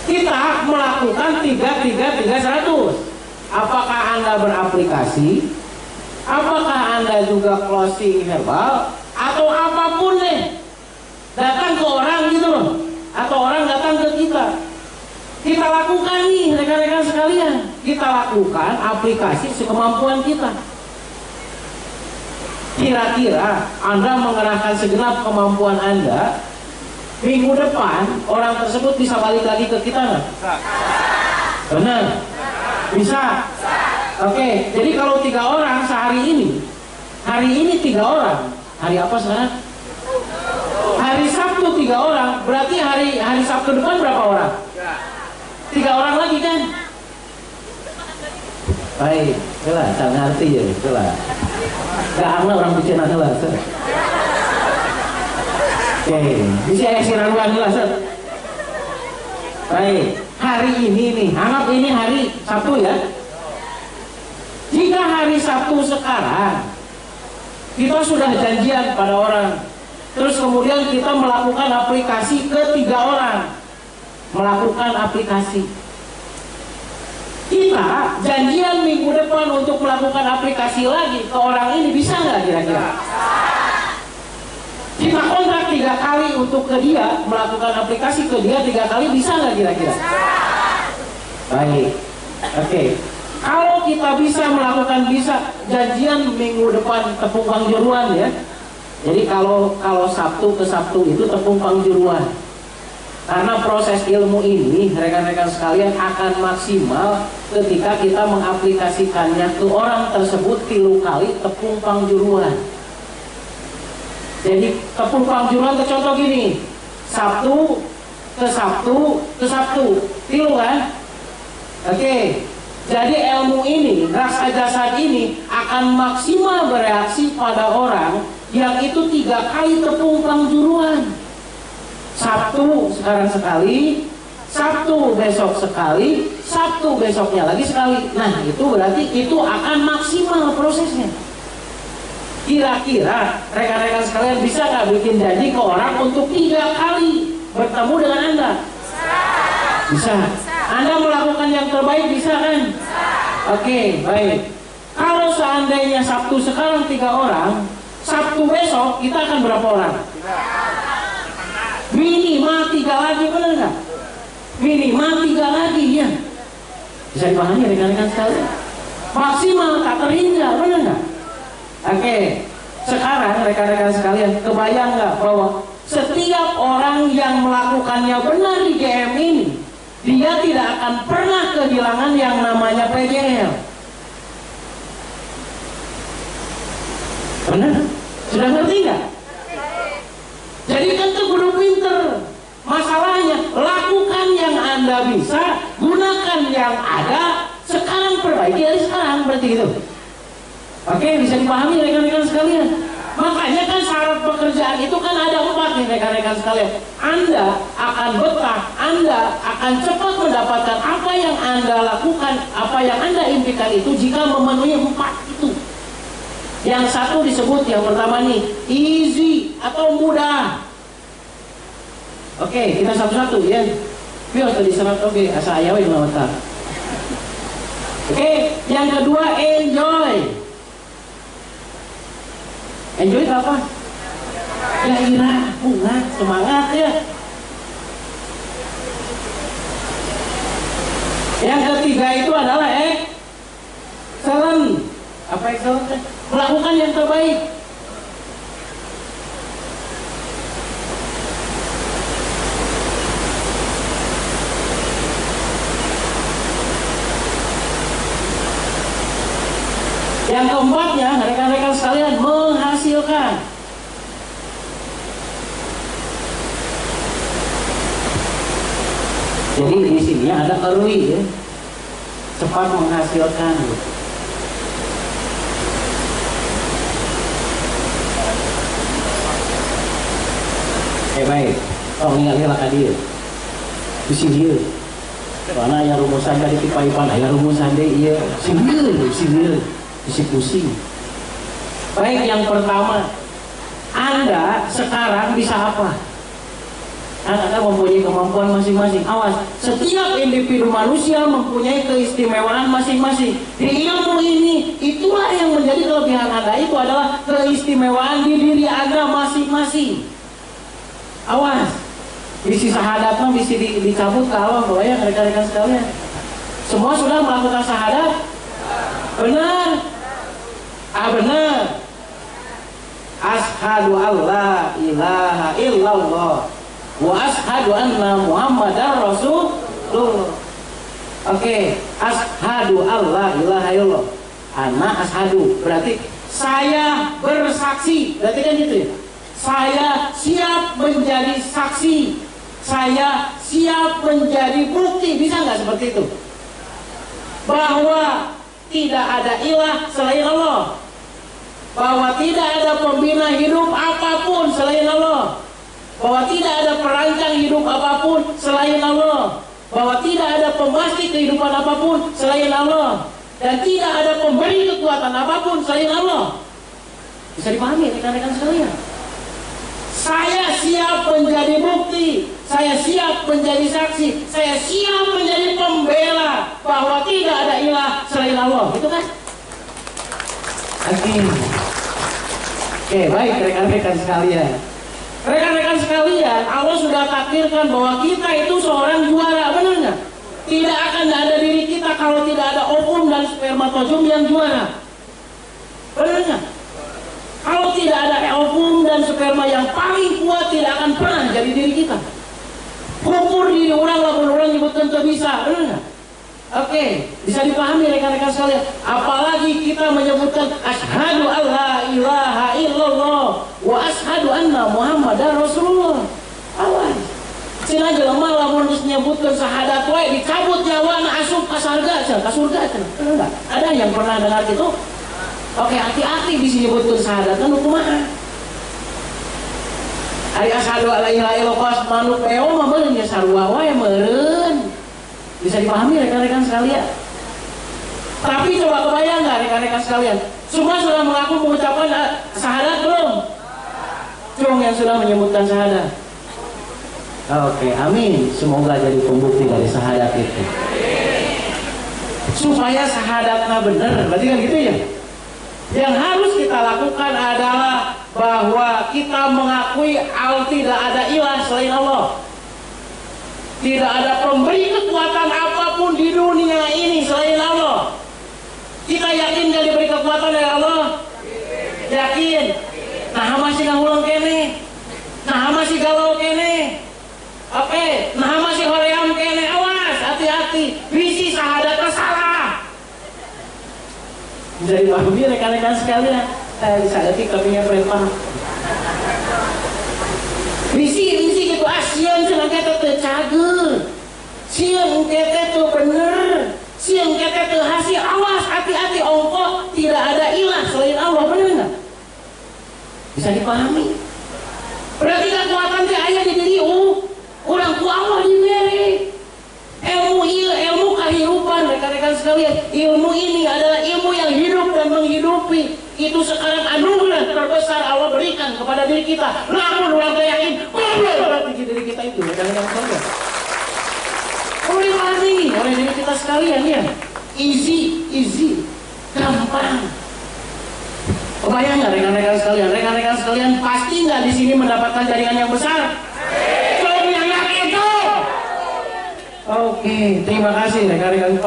Kita melakukan 300. Apakah Anda beraplikasi? Apakah Anda juga closing verbal? Atau apapun deh, datang ke orang gitu loh, atau orang datang ke kita. Kita lakukan nih rekan-rekan sekalian, kita lakukan aplikasi sekemampuan kita. Kira-kira Anda mengerahkan segenap kemampuan Anda, minggu depan orang tersebut bisa balik lagi ke kita nggak? Benar? Bisa? Oke, jadi kalau 3 orang sehari ini, hari ini 3 orang, hari apa sekarang? Sabtu 3 orang, berarti hari Sabtu depan berapa orang? 3 orang lagi kan? Baik, itulah, saya ngerti ya, itulah. Gak ada orang bicara lah, Sir. Oke, bisa siraruan lah, Sir. Baik, hari ini nih, anggap ini hari Sabtu ya. Jika hari Sabtu sekarang kita sudah janjian pada orang, terus kemudian kita melakukan aplikasi ke 3 orang, melakukan aplikasi. Kita janjian minggu depan untuk melakukan aplikasi lagi ke orang ini, bisa nggak kira-kira? Kita kontrak 3 kali untuk ke dia, melakukan aplikasi ke dia 3 kali, bisa nggak kira-kira? Baik, oke. Kalau kita bisa melakukan, bisa janjian minggu depan tepung pangjuruan ya. Jadi kalau Sabtu ke Sabtu itu tepung pangjuruan. Karena proses ilmu ini rekan-rekan sekalian akan maksimal ketika kita mengaplikasikannya ke orang tersebut 3 kali tepung pangjuruan. Jadi tepung pangjuruan ke contoh gini, Sabtu ke Sabtu ke Sabtu, 3 kan? Oke. Jadi ilmu ini, rasa jasad ini akan maksimal bereaksi pada orang yang itu 3 kali tepung pangjuruan. Sabtu sekarang sekali, Sabtu besok sekali, Sabtu besoknya lagi sekali. Nah itu berarti itu akan maksimal prosesnya. Kira-kira rekan-rekan sekalian bisa nggak bikin janji ke orang untuk 3 kali bertemu dengan Anda? Bisa. Anda melakukan yang terbaik bisa kan? Oke, baik. Kalau seandainya Sabtu sekarang 3 orang, Sabtu besok kita akan berapa orang? Minimal 3 lagi, benar nggak? Minimal 3 lagi ya. Bisa dipahami rekan-rekan sekalian? Maksimal tak terhingga, benar nggak? Oke. Sekarang rekan-rekan sekalian, kebayang nggak bahwa setiap orang yang melakukannya benar di GM ini, dia tidak akan pernah kehilangan yang namanya PJL. Benar? Sudah ngerti nggak? Jadi kan itu kudu pinter. Masalahnya, lakukan yang Anda bisa, gunakan yang ada, sekarang perbaiki dari sekarang, berarti gitu. Oke, bisa dipahami rekan-rekan sekalian. Makanya kan syarat pekerjaan itu kan ada 4 nih rekan-rekan sekalian. Anda akan betah, Anda akan cepat mendapatkan apa yang Anda lakukan, apa yang Anda impikan itu jika memenuhi 4 itu. Yang satu disebut, yang pertama nih, easy atau mudah. Oke, kita satu-satu ya. Biar tadi serat oke, asa ayawe melawat. Oke, yang kedua enjoy. Enjoy apa? Gairah, bunga, semangat ya. Yang ketiga itu adalah excellent. Apa excellent? Melakukan yang terbaik. Yang keempatnya, rekan-rekan sekalian, menghasilkan. Jadi di sini ada early ya, cepat menghasilkan. Baik, kalau ningali lah dia, di sini. Karena yang rumusan tadi tipa-ipan, yang rumusan deh iya, sini. Isi pusing. Baik, yang pertama, Anda sekarang bisa apa? Anda mempunyai kemampuan masing-masing. Awas, setiap individu manusia mempunyai keistimewaan masing-masing. Di ilmu ini, itulah yang menjadi kelebihan Anda. Itu adalah keistimewaan di diri Anda masing-masing. Awas, bisi sahadat mah bisa dicabut kalau bahwa ya rekan-rekan sekalian. Semua sudah melakukan sahadat? Benar. Benar. Ashhadu alla ilaha illallah wa ashhadu anna Muhammadar Rasulullah. Oke, ashhadu alla ilaha illallah. Ana ashhadu berarti saya bersaksi. Berarti kan gitu ya. saya siap menjadi saksi, saya siap menjadi bukti. Bisa nggak seperti itu? Bahwa tidak ada ilah selain Allah, bahwa tidak ada pembina hidup apapun selain Allah, bahwa tidak ada perancang hidup apapun selain Allah, bahwa tidak ada pembasmi kehidupan apapun selain Allah, dan tidak ada pemberi kekuatan apapun selain Allah. Bisa dipahami rekan-rekan sekalian? Saya siap menjadi bukti, saya siap menjadi saksi, saya siap menjadi pembela bahwa tidak ada ilah selain Allah. Itu kan? Oke, baik rekan-rekan sekalian. Rekan-rekan sekalian, Allah sudah takdirkan bahwa kita itu seorang juara, benar nggak? Tidak akan ada diri kita kalau tidak ada ovum dan spermatozoom yang juara. Benar nggak? Kalau tidak ada ovum dan sperma yang paling kuat, tidak akan pernah jadi diri kita. Ukur diri orang, lamun orang nyebutkan itu bisa, benar nggak? Oke, bisa dipahami rekan-rekan sekalian. Apalagi kita menyebutkan asyhadu alla ilaha illallah wa asyhadu anna muhammadar rasulullah. Awas. Cina jelema lamun geus nyebutkeun syahadat wae dicabut nyawana asup ka surga, ka surga. Enggak. Ada yang pernah dengar itu? Oke, hati-hati di sini nyebutkeun syahadat kan kumaha? Ari asyhadu alla ilaha illallah manuk beo mah meureun ya sarua wae meureun. Bisa dipahami rekan-rekan sekalian. Tapi coba kebayang nggak rekan-rekan sekalian, semua sudah mengaku mengucapkan syahadat belum? Cung yang sudah menyebutkan syahadat. Oke, amin. Semoga jadi pembukti dari syahadat itu. Supaya syahadatnya benar, berarti kan gitu ya. Yang harus kita lakukan adalah bahwa kita mengakui tidak ada ilah selain Allah. Tidak ada pemberi kekuatan apapun di dunia ini selain Allah. Kita yakin gak diberi kekuatan dari Allah? Yakin. Nah masih ngahulang kene, nah masih galau kene. Oke, nah masih hoream kene. Awas, hati-hati. Bisi sahadatnya salah. Bisa dipahami rekan-rekan sekalian. Sadati kapinya prepa. Bisi gitu asian senang kita tercager, siang kita tuh bener, siang kita tuh hasil. Awas, hati-hati, ongkos tidak ada ilah selain Allah, bener nggak? Bisa dipahami? Berarti kekuatan teh aya di diri orang ku Allah diberi ilmu kehidupan rekan-rekan sekalian. Ilmu ini adalah ilmu yang hidup dan menghidupi. Itu sekarang anugerah terbesar Allah berikan kepada diri kita. Namun warga yakin berarti diri kita itu rekan-rekan sekalian. Oleh diri kita sekalian ya. Easy, gampang. Kebayang nggak rekan-rekan sekalian? Rekan-rekan sekalian pasti nggak di sini mendapatkan jaringan yang besar? Oke, terima kasih rekan-rekan.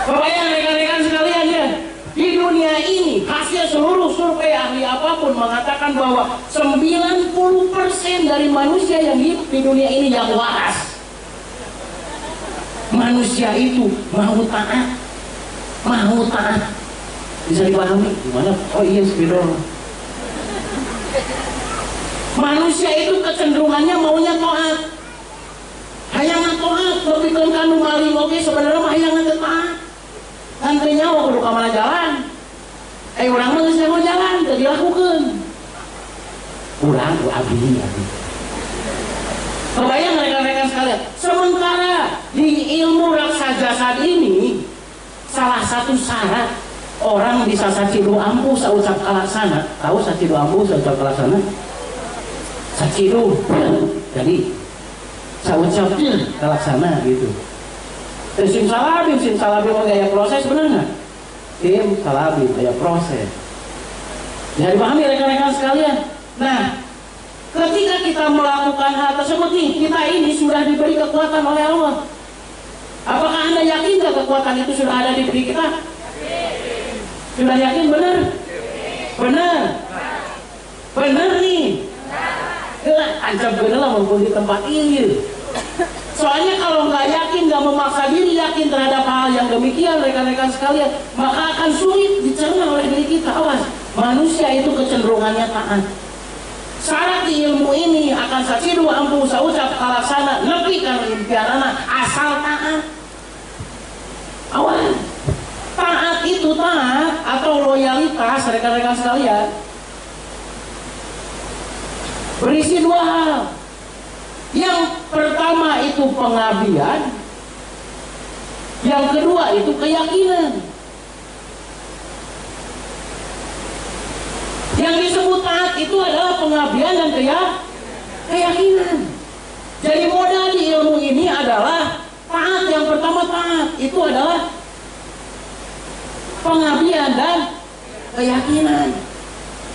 Kebayang rekan-rekan sekalian ya. Di dunia ini hasil seluruh survei ahli apapun mengatakan bahwa 90% dari manusia yang hidup di dunia ini yang waras. Manusia itu mau taat. Bisa dipahami gimana? Oh iya spidol. Manusia itu kecenderungannya maunya taat. Hayangan taat, berpikir kanu maling oke sebenarnya mah hayangan taat. Nanti nyawa kudu ka mana jalan. Urang mah geus nyawa jalan, teu dilakukeun. Urang ku abdi. Kebayang rekan-rekan sekalian, sementara di ilmu raksa jasad ini salah satu syarat orang bisa sacidu ampuh saucap kalaksana. Tahu sacidu ampuh saucap kalaksana? Sacidu, jadi saucapnya kalaksana gitu. Sim salabim gaya proses, benar nggak? Sim salabim gaya proses. Jadi pahami rekan-rekan sekalian. Nah, ketika kita melakukan hal tersebut nih, kita ini sudah diberi kekuatan oleh Allah. Apakah Anda yakin nggak kekuatan itu sudah ada di diri kita? Sudah yakin benar? Benar nih. Ancam bener lah maupun di tempat ini. Soalnya kalau nggak yakin, nggak memaksa diri yakin terhadap hal yang demikian, rekan-rekan sekalian, maka akan sulit dicerna oleh diri kita. Awas, manusia itu kecenderungannya taat. Syarat di ilmu ini akan sacidu ampuh saucap kalaksana nepi kan impianana asal taat. Awas, taat itu taat atau loyalitas, rekan-rekan sekalian, berisi dua hal. Yang pertama itu pengabdian, yang kedua itu keyakinan. Yang disebut taat itu adalah pengabdian dan keyakinan. Jadi modal di ilmu ini adalah taat. Yang pertama taat itu adalah pengabdian dan keyakinan.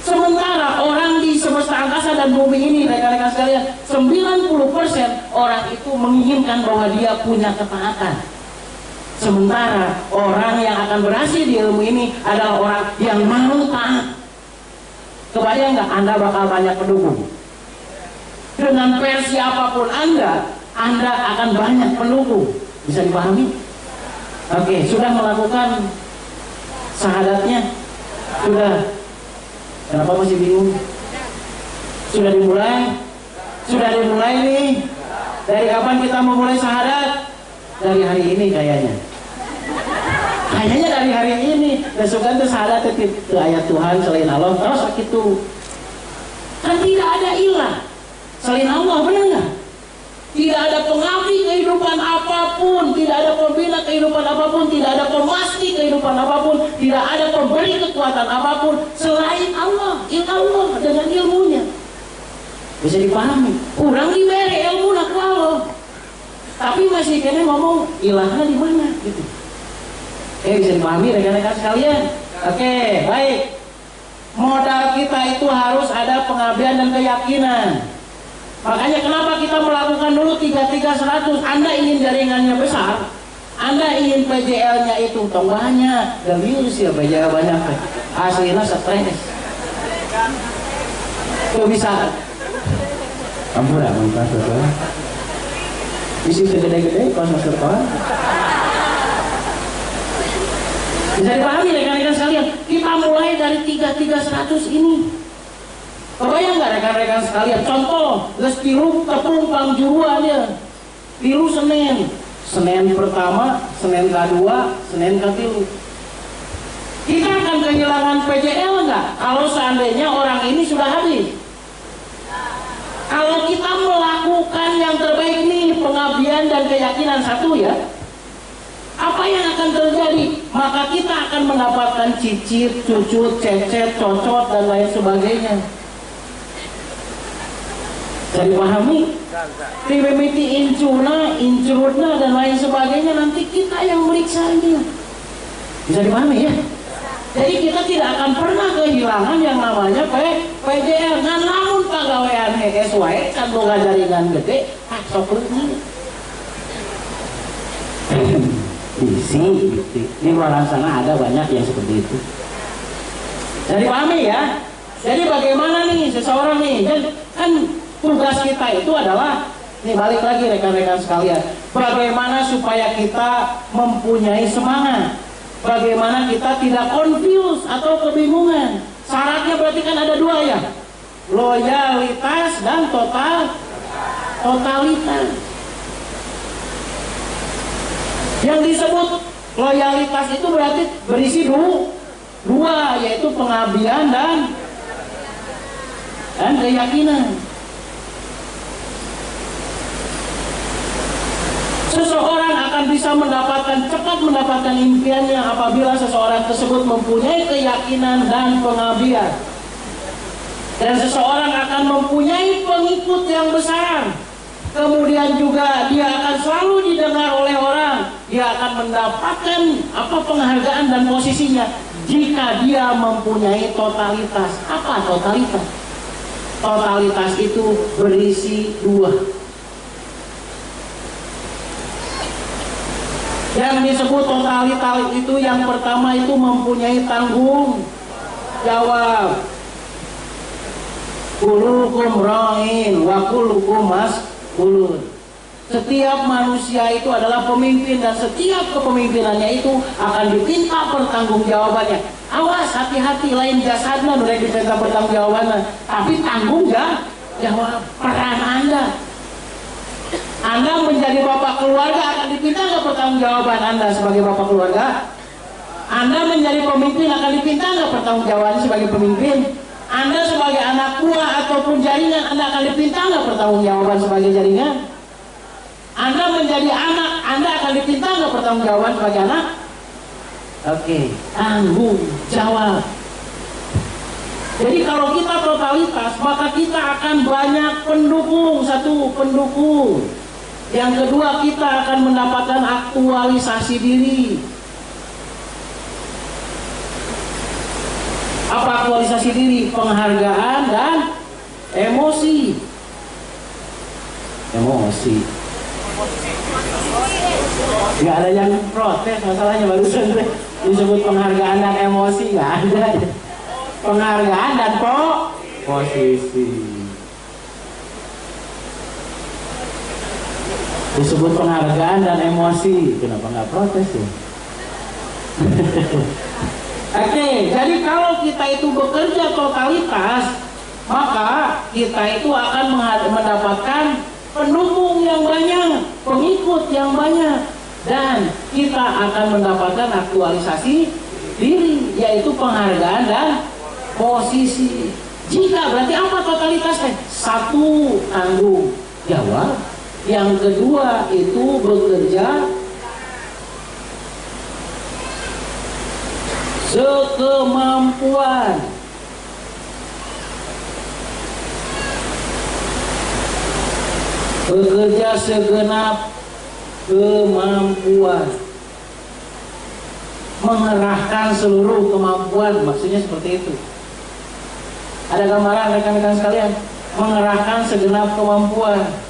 Sementara orang di semesta angkasa dan bumi ini, rekan-rekan sekalian, 90% orang itu menginginkan bahwa dia punya ketaatan. Sementara orang yang akan berhasil di ilmu ini adalah orang yang mau taat. Kebayang nggak Anda bakal banyak pendukung? Dengan versi apapun Anda akan banyak pendukung. Bisa dipahami? Oke, sudah melakukan syahadatnya? Sudah. Kenapa masih bingung? Sudah dimulai? Sudah dimulai nih. Dari kapan kita memulai syahadat? Dari hari ini kayaknya. Kayaknya dari hari ini. Besok kan syahadat ke ayat Tuhan selain Allah. Terus gitu. Kan tidak ada ilah selain Allah, benar nggak? Tidak ada pengabdi kehidupan apapun, tidak ada pembina kehidupan apapun, tidak ada pemasti kehidupan apapun, tidak ada pemberi kekuatan apapun selain Allah, Allah dengan ilmunya. Bisa dipahami? Kurang diberi ilmu nak Allah, tapi masih kena ngomong ilahnya di mana gitu. Bisa dipahami rekan-rekan sekalian? Oke, baik. Modal kita itu harus ada pengabdian dan keyakinan. Makanya kenapa kita melakukan dulu 3300. Anda ingin jaringannya besar, Anda ingin PJL-nya itu banyak, galius ya PJL banyak, hasilnya stres. Kok bisa? Kamu udah mengkas betul? Isi segede-gede pas masuk sekolah. Bisa dipahami rekan-rekan sekalian, kita mulai dari 3300 ini. Kebayang nggak rekan-rekan sekalian? Contoh, geus tilu tepung pangjuruan ya. Tilu Senin pertama, Senin kedua, Senin ketilu. Kita akan kehilangan PJL nggak? Kalau seandainya orang ini sudah habis. Kalau kita melakukan yang terbaik nih, pengabdian dan keyakinan satu ya, apa yang akan terjadi? Maka kita akan mendapatkan cicit, cucut, cecet, cocot dan lain sebagainya. Jadi pahami, PBMT incurna dan lain sebagainya, nanti kita yang meriksanya. Bisa dipahami ya? Jadi kita tidak akan pernah kehilangan yang namanya PJL. Nah, namun pegawaian SY kan boga jaringan gede, sok leungit. Di luar sana ada banyak yang seperti itu. Jadi pahami ya? Jadi bagaimana nih seseorang nih? Kan tugas kita itu adalah, nih balik lagi rekan-rekan sekalian, bagaimana supaya kita mempunyai semangat, bagaimana kita tidak confuse atau kebingungan. Syaratnya berarti kan ada dua ya, loyalitas dan totalitas. Yang disebut loyalitas itu berarti berisi dua, yaitu pengabdian dan keyakinan. Seseorang akan bisa cepat mendapatkan impiannya apabila seseorang tersebut mempunyai keyakinan dan pengabdian. Dan seseorang akan mempunyai pengikut yang besar. Kemudian juga dia akan selalu didengar oleh orang. Dia akan mendapatkan penghargaan dan posisinya jika dia mempunyai totalitas. Apa totalitas? Totalitas itu berisi dua. Yang disebut totalitas itu yang pertama itu mempunyai tanggung jawab. Kullukum ra'in wa kullukum mas'ulun. Setiap manusia itu adalah pemimpin dan setiap kepemimpinannya itu akan diminta pertanggungjawabannya. Awas, hati-hati, lain jasadnya mereka diminta pertanggungjawabannya, tapi tanggung jawab peran Anda. Anda menjadi bapak keluarga akan diminta nggak pertanggungjawaban Anda sebagai bapak keluarga? Anda menjadi pemimpin akan diminta nggak pertanggungjawaban sebagai pemimpin? Anda sebagai anak buah ataupun jaringan, Anda akan diminta nggak pertanggungjawaban sebagai jaringan? Anda menjadi anak, Anda akan diminta nggak pertanggungjawaban sebagai anak? Oke, tanggung jawab. Jadi kalau kita totalitas, maka kita akan banyak pendukung. Satu, pendukung. Yang kedua, kita akan mendapatkan aktualisasi diri. Apa aktualisasi diri? Penghargaan dan emosi. Emosi. Gak ada yang protes masalahnya barusan disebut penghargaan dan emosi, gak ada. Penghargaan dan posisi. Disebut penghargaan dan emosi, kenapa nggak protes ya? Oke, jadi kalau kita itu bekerja totalitas, maka kita itu akan mendapatkan pendukung yang banyak, pengikut yang banyak, dan kita akan mendapatkan aktualisasi diri, yaitu penghargaan dan posisi. Jika berarti apa totalitasnya? Satu, tanggung jawab. Yang kedua itu bekerja sekemampuan. Bekerja segenap kemampuan. Mengerahkan seluruh kemampuan, maksudnya seperti itu. Ada gambaran rekan-rekan sekalian? Mengerahkan segenap kemampuan.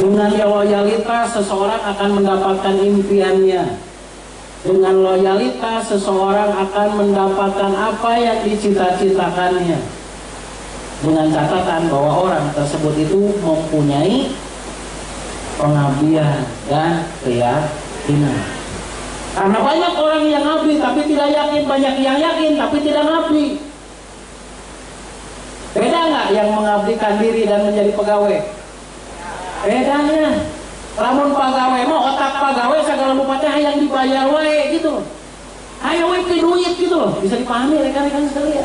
Dengan loyalitas seseorang akan mendapatkan impiannya. Dengan loyalitas seseorang akan mendapatkan apa yang dicita-citakannya. Dengan catatan bahwa orang tersebut itu mempunyai pengabdian dan keyakinan. Karena banyak orang yang ngabdi tapi tidak yakin, banyak yang yakin tapi tidak ngabdi. Beda nggak yang mengabdikan diri dan menjadi pegawai? Bedanya, lamun pegawai mau otak pegawai segala lupatnya yang dibayar wae gitu, ayo wae duit gitu loh, bisa dipahami rekan-rekan sekalian.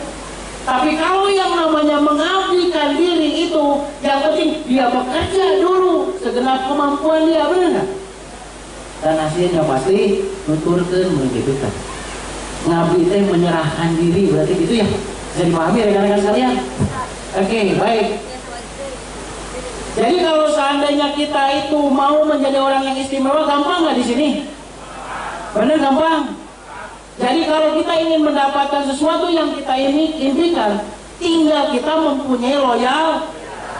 Tapi kalau yang namanya mengabdikan diri itu, yang penting dia bekerja dulu segenap kemampuan dia, benar nggak? Dan hasilnya pasti nuturkeun begitu kan. Ngabdi teh menyerahkan diri, berarti gitu ya, bisa dipahami rekan-rekan sekalian. Oke, baik. Jadi kalau seandainya kita itu mau menjadi orang yang istimewa, gampang nggak di sini? Benar gampang. Jadi kalau kita ingin mendapatkan sesuatu yang kita impikan, tinggal kita mempunyai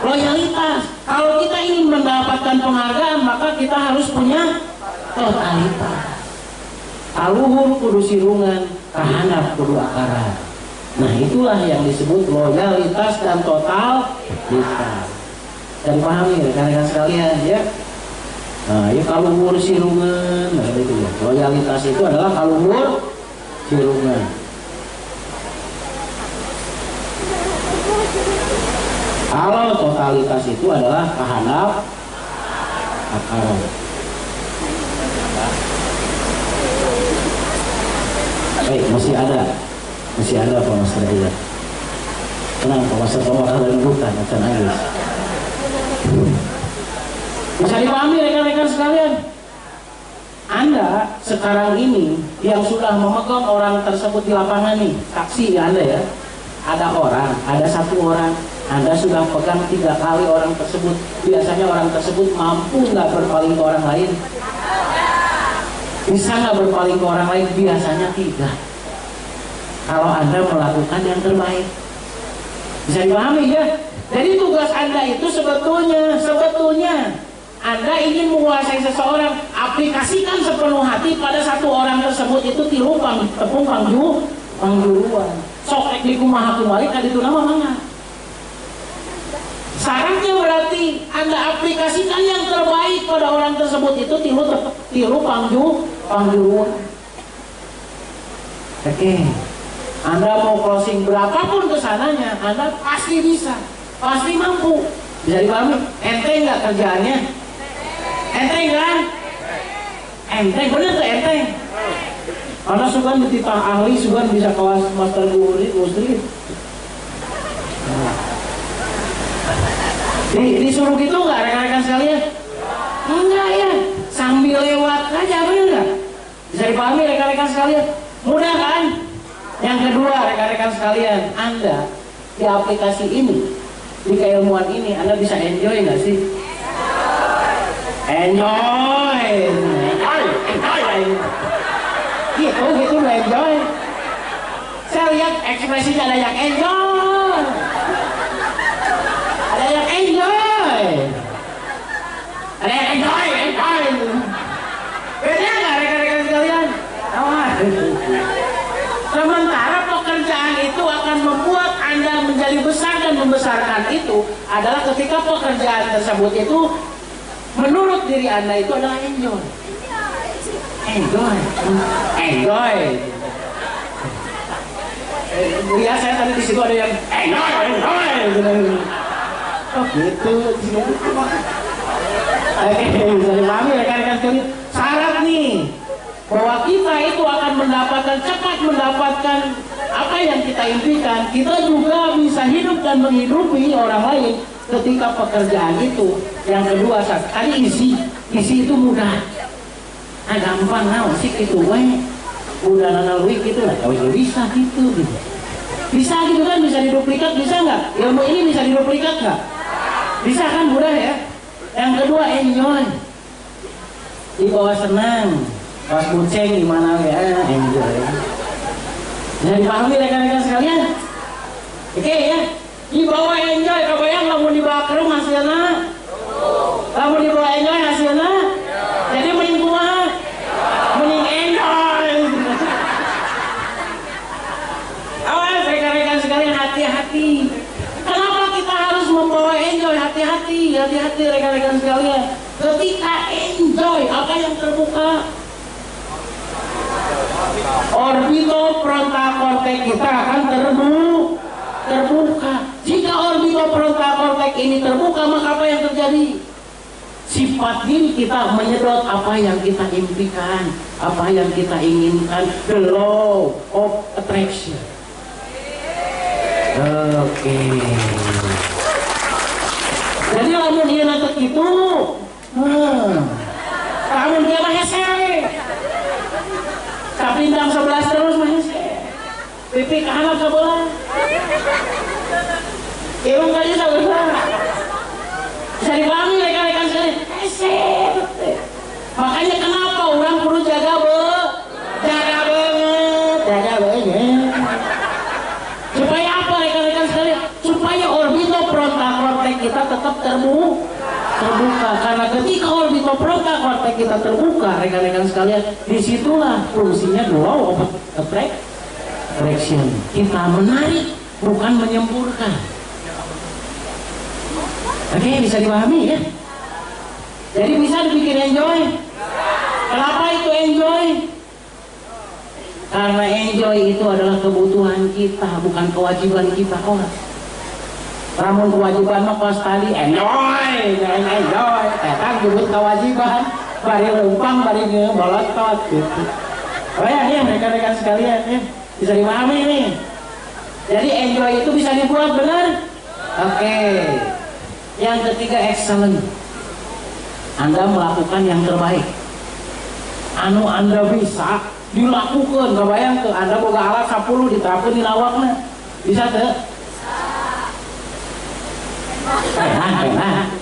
loyalitas. Kalau kita ingin mendapatkan penghargaan, maka kita harus punya totalitas. Kaluhur kudu sirungan, kahanap kudu akaran. Nah itulah yang disebut loyalitas dan totalitas. Dan pahami rekan-rekan sekalian ya. Nah, ya kaluhur sirungan, nah itu ya. Loyalitas itu adalah kaluhur sirungan. Kalau totalitas itu adalah kahanap akaran. Baik, masih ada Pak Mas Daya. Tenang, Pak Mas Daya bukan akan habis. Bisa dipahami rekan-rekan sekalian. Anda sekarang ini yang sudah memegang orang tersebut di lapangan nih, saksi ya Anda ya. Ada orang, ada satu orang, Anda sudah pegang 3 kali orang tersebut. Biasanya orang tersebut mampu nggak berpaling ke orang lain? Bisa nggak berpaling ke orang lain? Biasanya tidak. Kalau Anda melakukan yang terbaik. Bisa dipahami ya? Jadi tugas Anda itu sebetulnya Anda ingin menguasai seseorang, aplikasikan sepenuh hati pada satu orang tersebut itu tilu tepung pangjuruan. Sok di kumaha kumalik kaditu nama mangga. Syaratnya berarti Anda aplikasikan yang terbaik pada orang tersebut itu tilu pangjuruan. Oke. Anda mau closing berapapun kesananya, Anda pasti bisa, pasti mampu. Bisa dipahami? Enteng nggak kerjaannya? Enteng kan? Enteng, bener tuh enteng. Karena sugan dititah ahli, sugan bisa kawas master guru. Disuruh gitu nggak rekan-rekan sekalian? Enggak ya, sambil lewat aja, bener nggak? Bisa dipahami rekan-rekan sekalian? Mudah kan? Yang kedua rekan-rekan sekalian, Anda di aplikasi ini, di keilmuan ini, Anda bisa enjoy nggak sih? Enjoy. Gitu enjoy. Saya lihat ekspresinya ada yang enjoy, ada yang enjoy, ada yang enjoy. Beda nggak rekan-rekan sekalian? Sementara pekerjaan itu akan membuat Anda menjadi besar dan membesarkan itu adalah ketika pekerjaan tersebut itu menurut diri Anda itu adalah enjoy. Lihat saya tadi di situ ada yang enjoy. Oh gitu. Oke, bisa dipahami rekan-rekan sekalian. Syarat nih bahwa kita itu akan cepat mendapatkan apa yang kita impikan. Kita juga bisa hidup dan menghidupi orang lain ketika pekerjaan itu. Yang kedua, tadi isi itu mudah. Gampang sih gitu, udah nanalui gitu lah, bisa gitu. Bisa gitu kan, bisa diduplikat, bisa nggak? Ilmu ini bisa diduplikat nggak? Bisa kan, mudah ya. Yang kedua, enjoy. Dibawa senang. Pas kucing gimana ya, enjoy. Bisa dipahami rekan-rekan sekalian? Oke ya, dibawa enjoy, kebayang kamu dibawa ke rumah hasilnya? Kamu dibawa enjoy hasilnya? Jadi mending kumaha? Mending enjoy. Awas rekan-rekan sekalian, hati-hati. Kenapa kita harus membawa enjoy? Hati-hati rekan-rekan sekalian. Ketika enjoy, apa yang terbuka? Orbitofrontal kita akan terbuka. Jika orbitofrontal ini terbuka, maka apa yang terjadi? Sifat diri kita menyedot apa yang kita impikan, apa yang kita inginkan. The law of attraction. Oke. Jadi lamun dia nanti itu, lamun dia mah hese. Kapindang 11 terus mah hese. Pipi kanan ke bola. Irung kali salah. Bisa dipahami rekan-rekan sekalian. Hese. Makanya kenapa orang perlu jaga banget. Supaya apa rekan-rekan sekalian? Supaya orbitofrontal cortex kita tetap terbuka. Karena ketika orbitofrontal cortex kita terbuka, rekan-rekan sekalian, disitulah fungsinya law of attraction. Kita menarik, bukan menyempurkan. Oke, bisa dipahami ya? Jadi bisa dibikin enjoy. Kenapa itu enjoy? Karena enjoy itu adalah kebutuhan kita, bukan kewajiban kita. Namun kewajiban mah pas tadi enjoy. Tetap jemput kewajiban, bari lempang, bari ngebolotot gitu. Ya rekan-rekan sekalian ya, bisa dipahami nih. Jadi enjoy itu bisa dibuat benar. Oke. Yang ketiga, excellent. Anda melakukan yang terbaik. Anu Anda bisa dilakukan. Kebayang tuh Anda boga alat 10 diterapkan di lawaknya. Bisa tuh? Penan.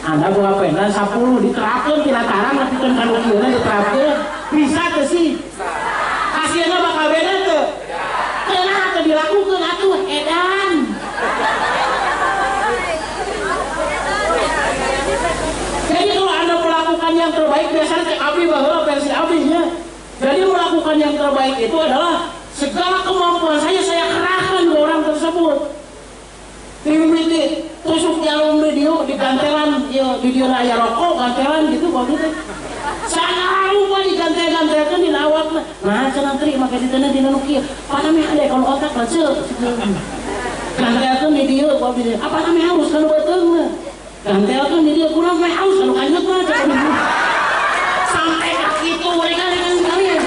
Anda boga penan 10 diterapkan tina tarang tapi kan kalau kieuna diterapkan. Bisa tuh sih. Hasilnya bakal beda tuh. Kenapa dilakukan atuh edan. yang terbaik biasanya cek abdi bahwa versi abdinya. Jadi melakukan yang terbaik itu adalah segala kemampuan saya kerahkan ke orang tersebut. Tim ini tusuk jarum video di gantelan, video layar rokok gantelan gitu begitu. Saya lupa digantel-gantelkan di lawak. Nah, cenah tri maka ditanya di nukia. Apa namanya ada kalau otak langsung. Gantelkan di dia begitu. Apa namanya harus kalau betul mah. Gantelkan di dia kurang mah harus kalau kanjut mah. Sampai ke situ rekan-rekan sekalian.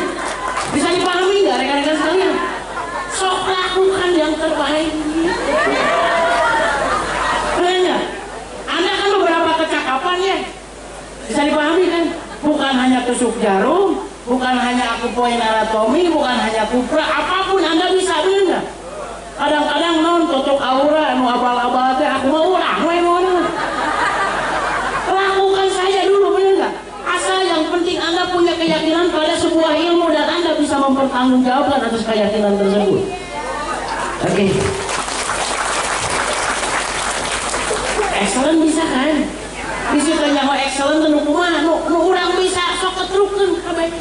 Bisa dipahami nggak rekan-rekan sekalian? Sok lakukan yang terbaik. Anda kan beberapa kecakapan ya, bisa dipahami kan? Bukan hanya tusuk jarum, bukan hanya aku poin anatomi, bukan hanya kupra, apapun Anda bisa, bener nggak? Kadang-kadang non cocok aura, nu abal-abal teh aku mau urang, lakukan saja dulu, bener nggak? Asal yang penting Anda punya keyakinan pada sebuah ilmu dan Anda bisa mempertanggungjawabkan atas keyakinan tersebut. Oke. Excellent bisa kan? Bisa nyawa excellent nu kumaha nu urang bisa sok ketrukeun kabeh.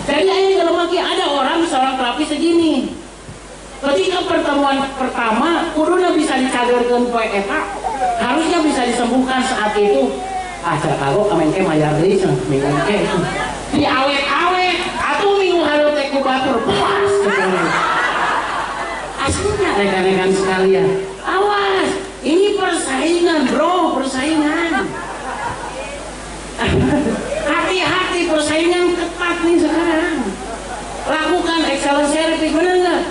Jadi aya dalam lagi ada orang seorang terapis segini. Ketika pertemuan pertama kuduna bisa dicagerkeun poe eta, harusnya bisa disembuhkan saat itu. Cek kagok kamengke mayar deui cenah minggu ke. Di awet-awet atuh minggu hareup teh ku batur puas. Aslinya rekan-rekan sekalian, awas. Ini persaingan bro, persaingan. Hati-hati persaingan ketat nih sekarang. Lakukan excellence service, bener nggak?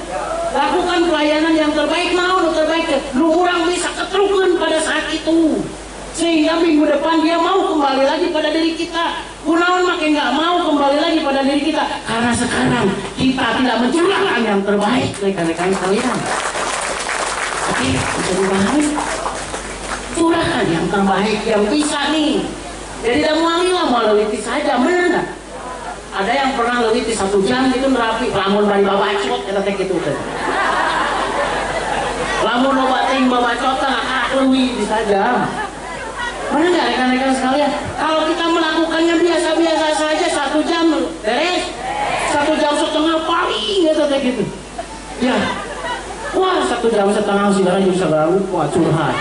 Lakukan pelayanan yang terbaik, mau terbaik. Lu orang bisa ketrukan pada saat itu. Sehingga minggu depan dia mau kembali lagi pada diri kita. Kunaon makin nggak mau kembali lagi pada diri kita. Karena sekarang kita tidak mencurahkan yang terbaik, rekan-rekan sekalian. Oke, bisa dipahami. Curahkan yang terbaik yang bisa nih. Jadi tidak mualilah mau lewiti saja, bener nggak? Ada yang pernah lewiti 1 jam itu nerapi, lamun bari babacot, kita teh gitu teh. Lamun loba ting babacot tah leuwih bisa jam. Bener nggak rekan-rekan sekalian? Kalau kita melakukannya biasa-biasa saja 1 jam beres, 1 jam setengah paling kita teh gitu. Ya. Wah 1 jam setengah saudara bisa lupa curhat.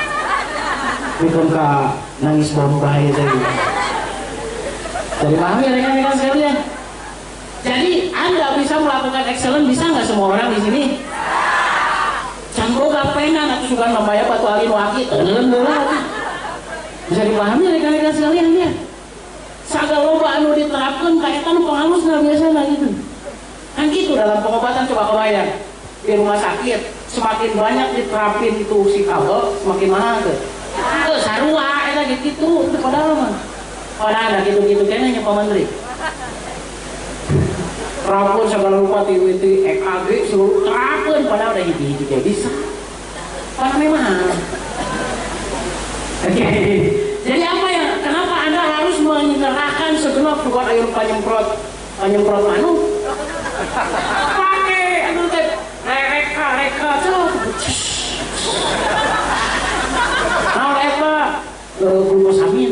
Bikin ka nangis bombay tadi. Jadi paham ya rekan-rekan sekalian. Jadi Anda bisa melakukan excellent, bisa nggak semua orang di sini? Canggo gak pena atau suka membayar batu alin wakil. Bisa dipahami rekan-rekan sekalian ya. Sagala loba anu diterapkan kayak kan penghalus nggak biasa gitu. Kan gitu dalam pengobatan coba kebayang. Di rumah sakit semakin banyak diterapin itu si kabel semakin mahal tuh. Sarua eta gitu itu padahal mah. Padahal ada gitu-gitu kayaknya Pak Menteri. Terapun segala rupa TWT, EKG seluruh terapun padahal udah hiji-hiji kayak bisa. Padahal mahal. Oke. Jadi apa ya? Kenapa Anda harus menyerahkan segenap buat air penyemprot anu? Pakai anu teh reka tuh. Naon eta? Glukos amin.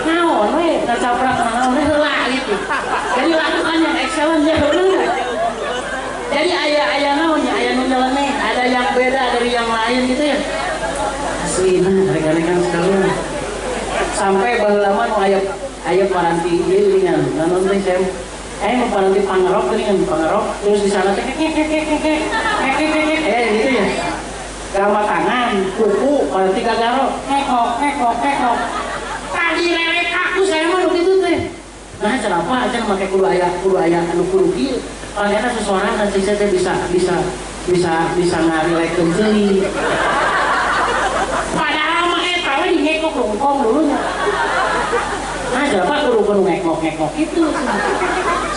Naon we ngacaprak naon we heula gitu. Jadi lakukan yang excellent ya bener. Jadi aya naonnya, aya nu nyeleneh, ada yang beda dari yang lain gitu ya. Aslina rekan-rekan sekalian. Sampai baheula mah nu aya paranti ieu dengan naon teh saya mau paranti pangerok dengan pangerok terus di sana teh gitu ya. Gama tangan, kuku, paranti gagaro, kekok. Tadi lelek aku saya mah begitu teh. Nah, kenapa aja make kudu aya anu kudu kieu. Ternyata seseorang dan saya teh bisa ngarilekkeun deui. Padahal mah eta we ngekok rungkong dulunya. Nah, kenapa kudu ngekok itu.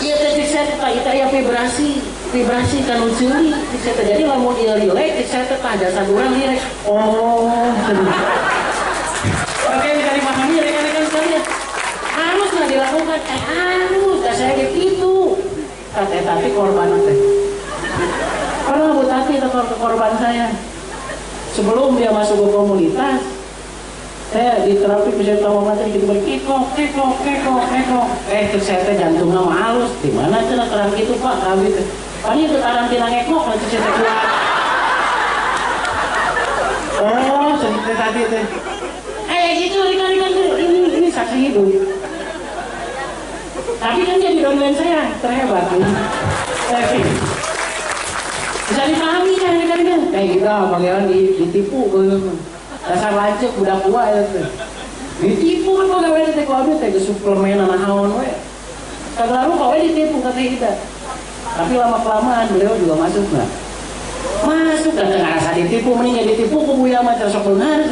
Ieu teh bisa kita aya vibrasi kan unsuri bisa terjadi lamun ieu rileks bisa teh jasa urang rileks. Oh. Oke, bisa dipahami rekan-rekan sekalian. Harus nggak dilakukan? Harus. Gak saya gitu. Tati korban teh. Pernah Bu Tati itu korban saya. Sebelum dia masuk ke komunitas, Saya di terapi bisa tahu materi gitu balik kekok. Terus saya teh jantungnya halus. Di mana cenah terapi itu Pak? Kami teh. Pani itu karantina ngekok nanti saya teh kuat. Oh, seperti tadi teh. Gitu ini saksi hidup. Tapi kan jadi downline saya terhebat. Bisa dipahami kan rekan-rekan? Kayak kita bagaimana ditipu dasar lancip udah tua ya tuh. Ditipu kan bagaimana teh kau teh ke suplemen anak haon we. Kagak kau ditipu kata kita. Tapi lama kelamaan beliau juga masuk nggak? Masuk dan nggak rasa ditipu, mending ditipu ku buya mah sok benar.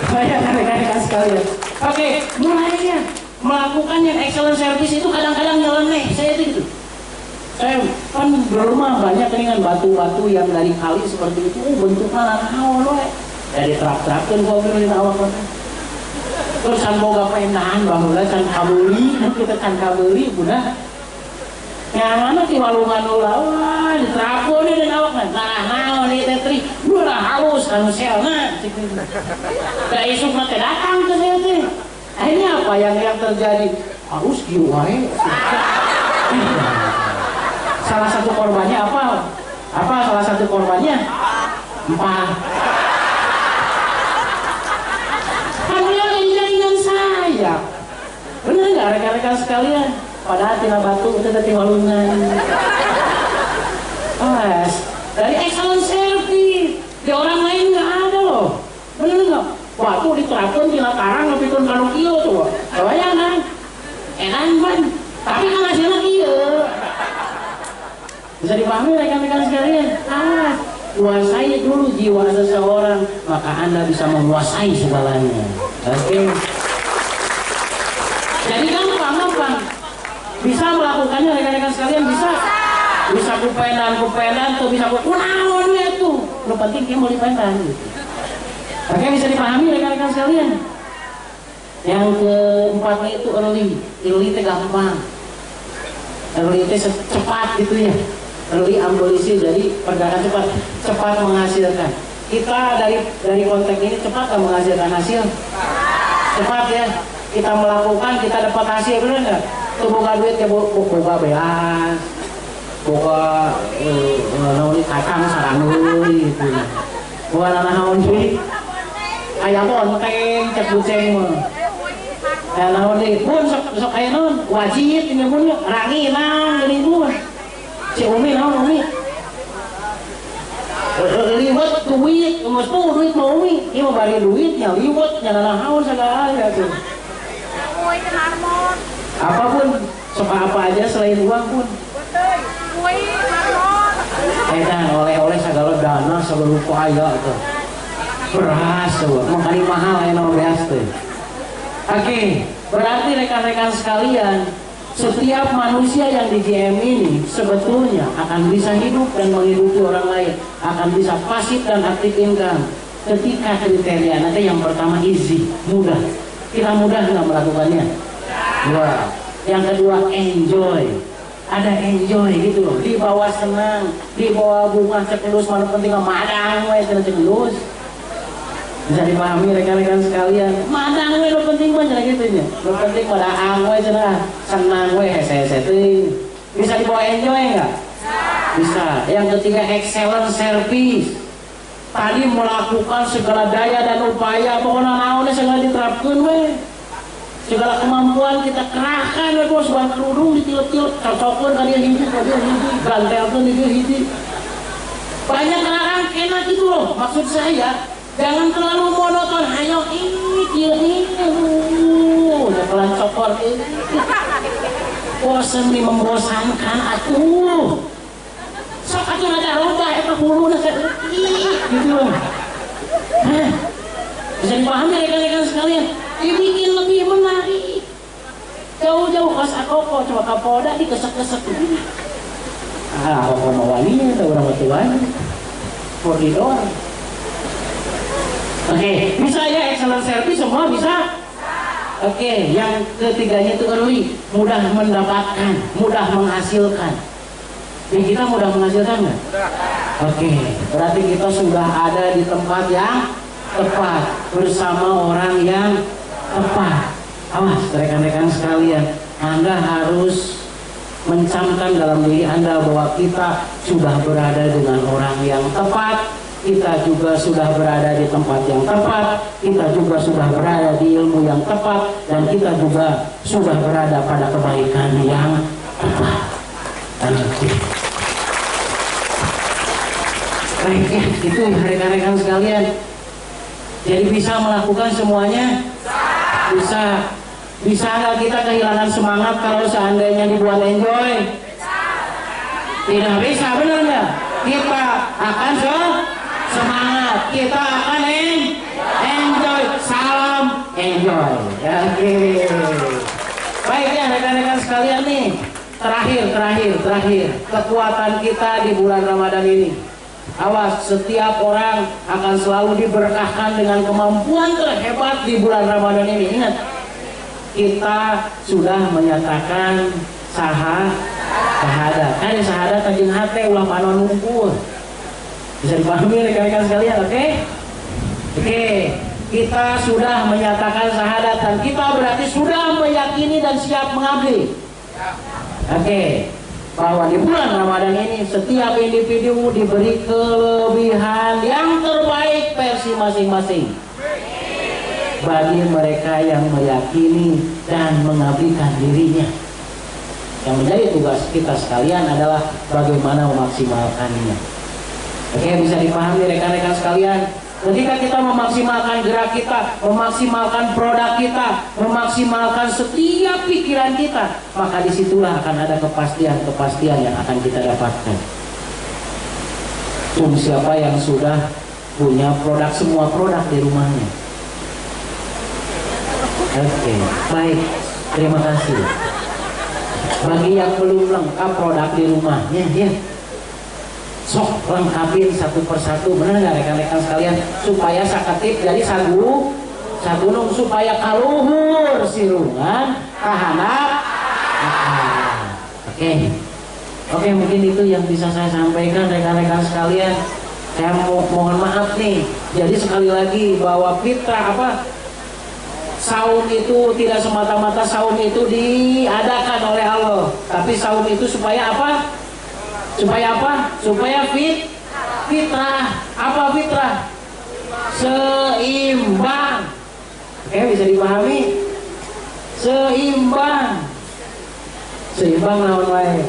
Banyak rekan-rekan sekalian. Oke, mulainya melakukan yang excellent service itu kadang-kadang nyeleneh. Saya itu gitu. Saya kan berumah banyak dengan batu-batu yang dari kali seperti itu, bentuknya naon we. Jadi terap-terapkeun kok di awak mah. Terus can boga pendahan baheula can kabeuli, kita can kabeuli budak. Yang mana ti walungan ulah wah diterapkeun deui awak mah. Nah naon ieu teh tri, ulah halus anu selna. Da isuk mah teh datang ke saya teh. Akhirnya apa yang terjadi? Harus kieu wae. Salah satu korbannya apa? Apa salah satu korbannya? 4. Beliau dengan saya. Benar nggak rekan-rekan sekalian? Padahal tina batu itu tadi walungan. Pas dari excellent service di orang lain nggak ada loh. Benar nggak? Waktu diterapkan tina karang lebih pun kalau kio tuh. Bayangkan, enak ban. Tapi kan hasilnya kio. Bisa dipahami rekan-rekan sekalian? Kuasai dulu jiwa seseorang, maka Anda bisa menguasai segalanya. Oke. Jadi gampang. Bisa melakukannya rekan-rekan sekalian, bisa. Bisa kupenan tuh bisa kunaon ya tuh. Lu penting dia mau dipenan gitu. Oke, bisa dipahami rekan-rekan sekalian? Yang keempatnya itu early itu gampang. Early itu cepat gitu ya. Early abolisi, jadi pergerakan cepat menghasilkan. Kita dari konteks ini cepat kan menghasilkan hasil. Cepat ya. Kita melakukan, kita dapat hasil, benar nggak? Tuh boga duit ya boga beas, boga naon kacang sarang gitu. Boga naon duit. Aya bonteng cek buceng mah. Ya naon deui pun sok aya naon wajib tinggal pun rangi nang geuning pun. Si Umi naon Umi? Liwat duit, geus duit mah Umi. Ieu mah bari duitnya liwat nya naon sagala tuh. Apapun, sok apa aja selain uang pun. Dan oleh-oleh segala dana seluruh upaya tuh. Beras tuh, makanya mahal ya nama beras tuh. Oke, berarti rekan-rekan sekalian, setiap manusia yang di GM ini sebetulnya akan bisa hidup dan menghidupi orang lain, akan bisa pasif dan aktif income. Ketika kriteria nanti yang pertama easy, mudah. Kita mudah nggak melakukannya? Wah. Yang kedua enjoy. Ada enjoy gitu loh. Dibawa senang, dibawa bunga cekelus, mana penting madang we cenah cekelus. Bisa dipahami rekan-rekan sekalian. Madang we lo penting mah cenah gitu nya. Lo penting madaang we cenah senang we hese-hese teuing. Bisa dibawa enjoy enggak? Bisa. Yang ketiga excellent service. Tadi melakukan segala daya dan upaya, pokoknya naonnya segala diterapkan we. Segala kemampuan kita kerahkan we bos, ban kerudung ditilep-tilep, cocokkan ka dia hiji, gantelkan dia hiji. Banyak kerahkan enak gitu loh. Maksud saya, jangan terlalu monoton, hayo ini, jangan cokor ini. Bosan nih membosankan atuh. Sok atuh ada roda eta huluna gitu loh. Bisa dipahami rekan-rekan sekalian, dibikin lebih menarik. Jauh-jauh ke Sakoko, coba Kapolda dikesek-kesek begini. Apa mau walinya, ada orang tuan, koridor. Oke, bisa ya excellent service semua bisa. Oke, yang ketiganya itu early, mudah mendapatkan, mudah menghasilkan. Kita mudah menghasilkan nggak? Oke, berarti kita sudah ada di tempat yang tepat, bersama orang yang tepat. Awas rekan-rekan sekalian, Anda harus mencamkan dalam diri Anda bahwa kita sudah berada dengan orang yang tepat, kita juga sudah berada di tempat yang tepat, kita juga sudah berada di ilmu yang tepat, dan kita juga sudah berada pada kebaikan yang tepat. Baik ya, itu rekan-rekan sekalian. Jadi bisa melakukan semuanya? Bisa. Bisa nggak kita kehilangan semangat kalau seandainya dibuat enjoy? Tidak bisa, benar nggak? Kita akan semangat, kita akan enjoy. Salam enjoy. Oke. Baik ya rekan-rekan sekalian nih. Terakhir. Kekuatan kita di bulan Ramadan ini. Awas, setiap orang akan selalu diberkahkan dengan kemampuan terhebat di bulan Ramadan ini. Ingat, kita sudah menyatakan syahadat. Ada syahadat tajin hati ulah panon ngumpul. Bisa dipahami rekan-rekan sekalian, oke? Oke, kita sudah menyatakan syahadat dan kita berarti sudah meyakini dan siap mengabdi. Oke, bahwa di bulan Ramadan ini setiap individu diberi kelebihan yang terbaik versi masing-masing. Bagi mereka yang meyakini dan mengabdikan dirinya. Yang menjadi tugas kita sekalian adalah bagaimana memaksimalkannya. Oke, bisa dipahami rekan-rekan sekalian. Ketika kita memaksimalkan gerak kita, memaksimalkan produk kita, memaksimalkan setiap pikiran kita, maka disitulah akan ada kepastian yang akan kita dapatkan. Siapa yang sudah punya produk, semua produk di rumahnya? Oke, baik, terima kasih. Bagi yang belum lengkap produk di rumahnya, ya, sok lengkapin satu persatu, benar nggak rekan-rekan sekalian? Supaya sakatip jadi sagunung, supaya kaluhur sirungan kahanap. Oke, mungkin itu yang bisa saya sampaikan rekan-rekan sekalian. Saya mohon maaf nih. Jadi sekali lagi bahwa fitrah saum itu tidak semata-mata saum itu diadakan oleh Allah, tapi saum itu supaya apa? Supaya fitrah. Apa fitrah? Seimbang. Oke, bisa dipahami? Seimbang naon wae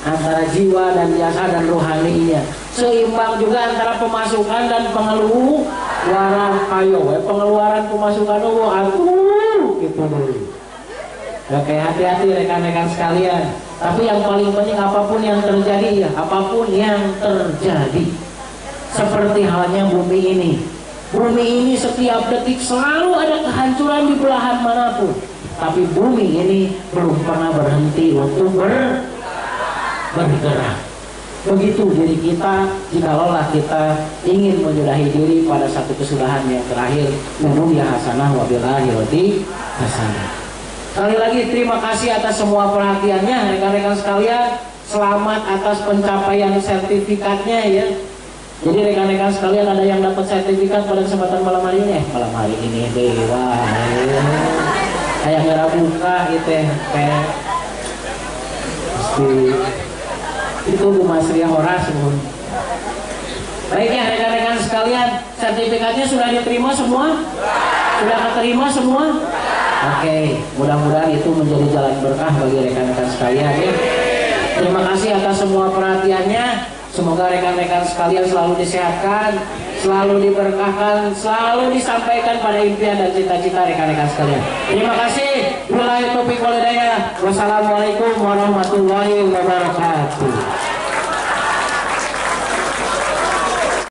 antara jiwa dan jasa dan rohaninya. Seimbang juga antara pemasukan dan pengeluaran. Pengeluaran pemasukan gitu dulu. Oke, hati-hati rekan-rekan sekalian. Tapi yang paling penting apapun yang terjadi, seperti halnya bumi ini. Bumi ini setiap detik selalu ada kehancuran di belahan manapun. Tapi bumi ini belum pernah berhenti untuk bergerak. Begitu diri kita, jikalau kita ingin menyudahi diri pada satu kesudahan yang terakhir, ya hasanah wabillahi hasanah. Sekali lagi terima kasih atas semua perhatiannya rekan-rekan sekalian. Selamat atas pencapaian sertifikatnya ya. Jadi rekan-rekan sekalian ada yang dapat sertifikat pada kesempatan malam hari ini. Malam hari ini dewa. Kayak nggak buka gitu ya. Itu Bu Masriah Horas. Baik ya rekan-rekan sekalian, sertifikatnya sudah diterima semua? Sudah keterima semua? Oke, mudah-mudahan itu menjadi jalan berkah bagi rekan-rekan sekalian ya. Terima kasih atas semua perhatiannya. Semoga rekan-rekan sekalian selalu disehatkan, selalu diberkahkan, selalu disampaikan pada impian dan cita-cita rekan-rekan sekalian. Terima kasih. Wassalamualaikum warahmatullahi wabarakatuh.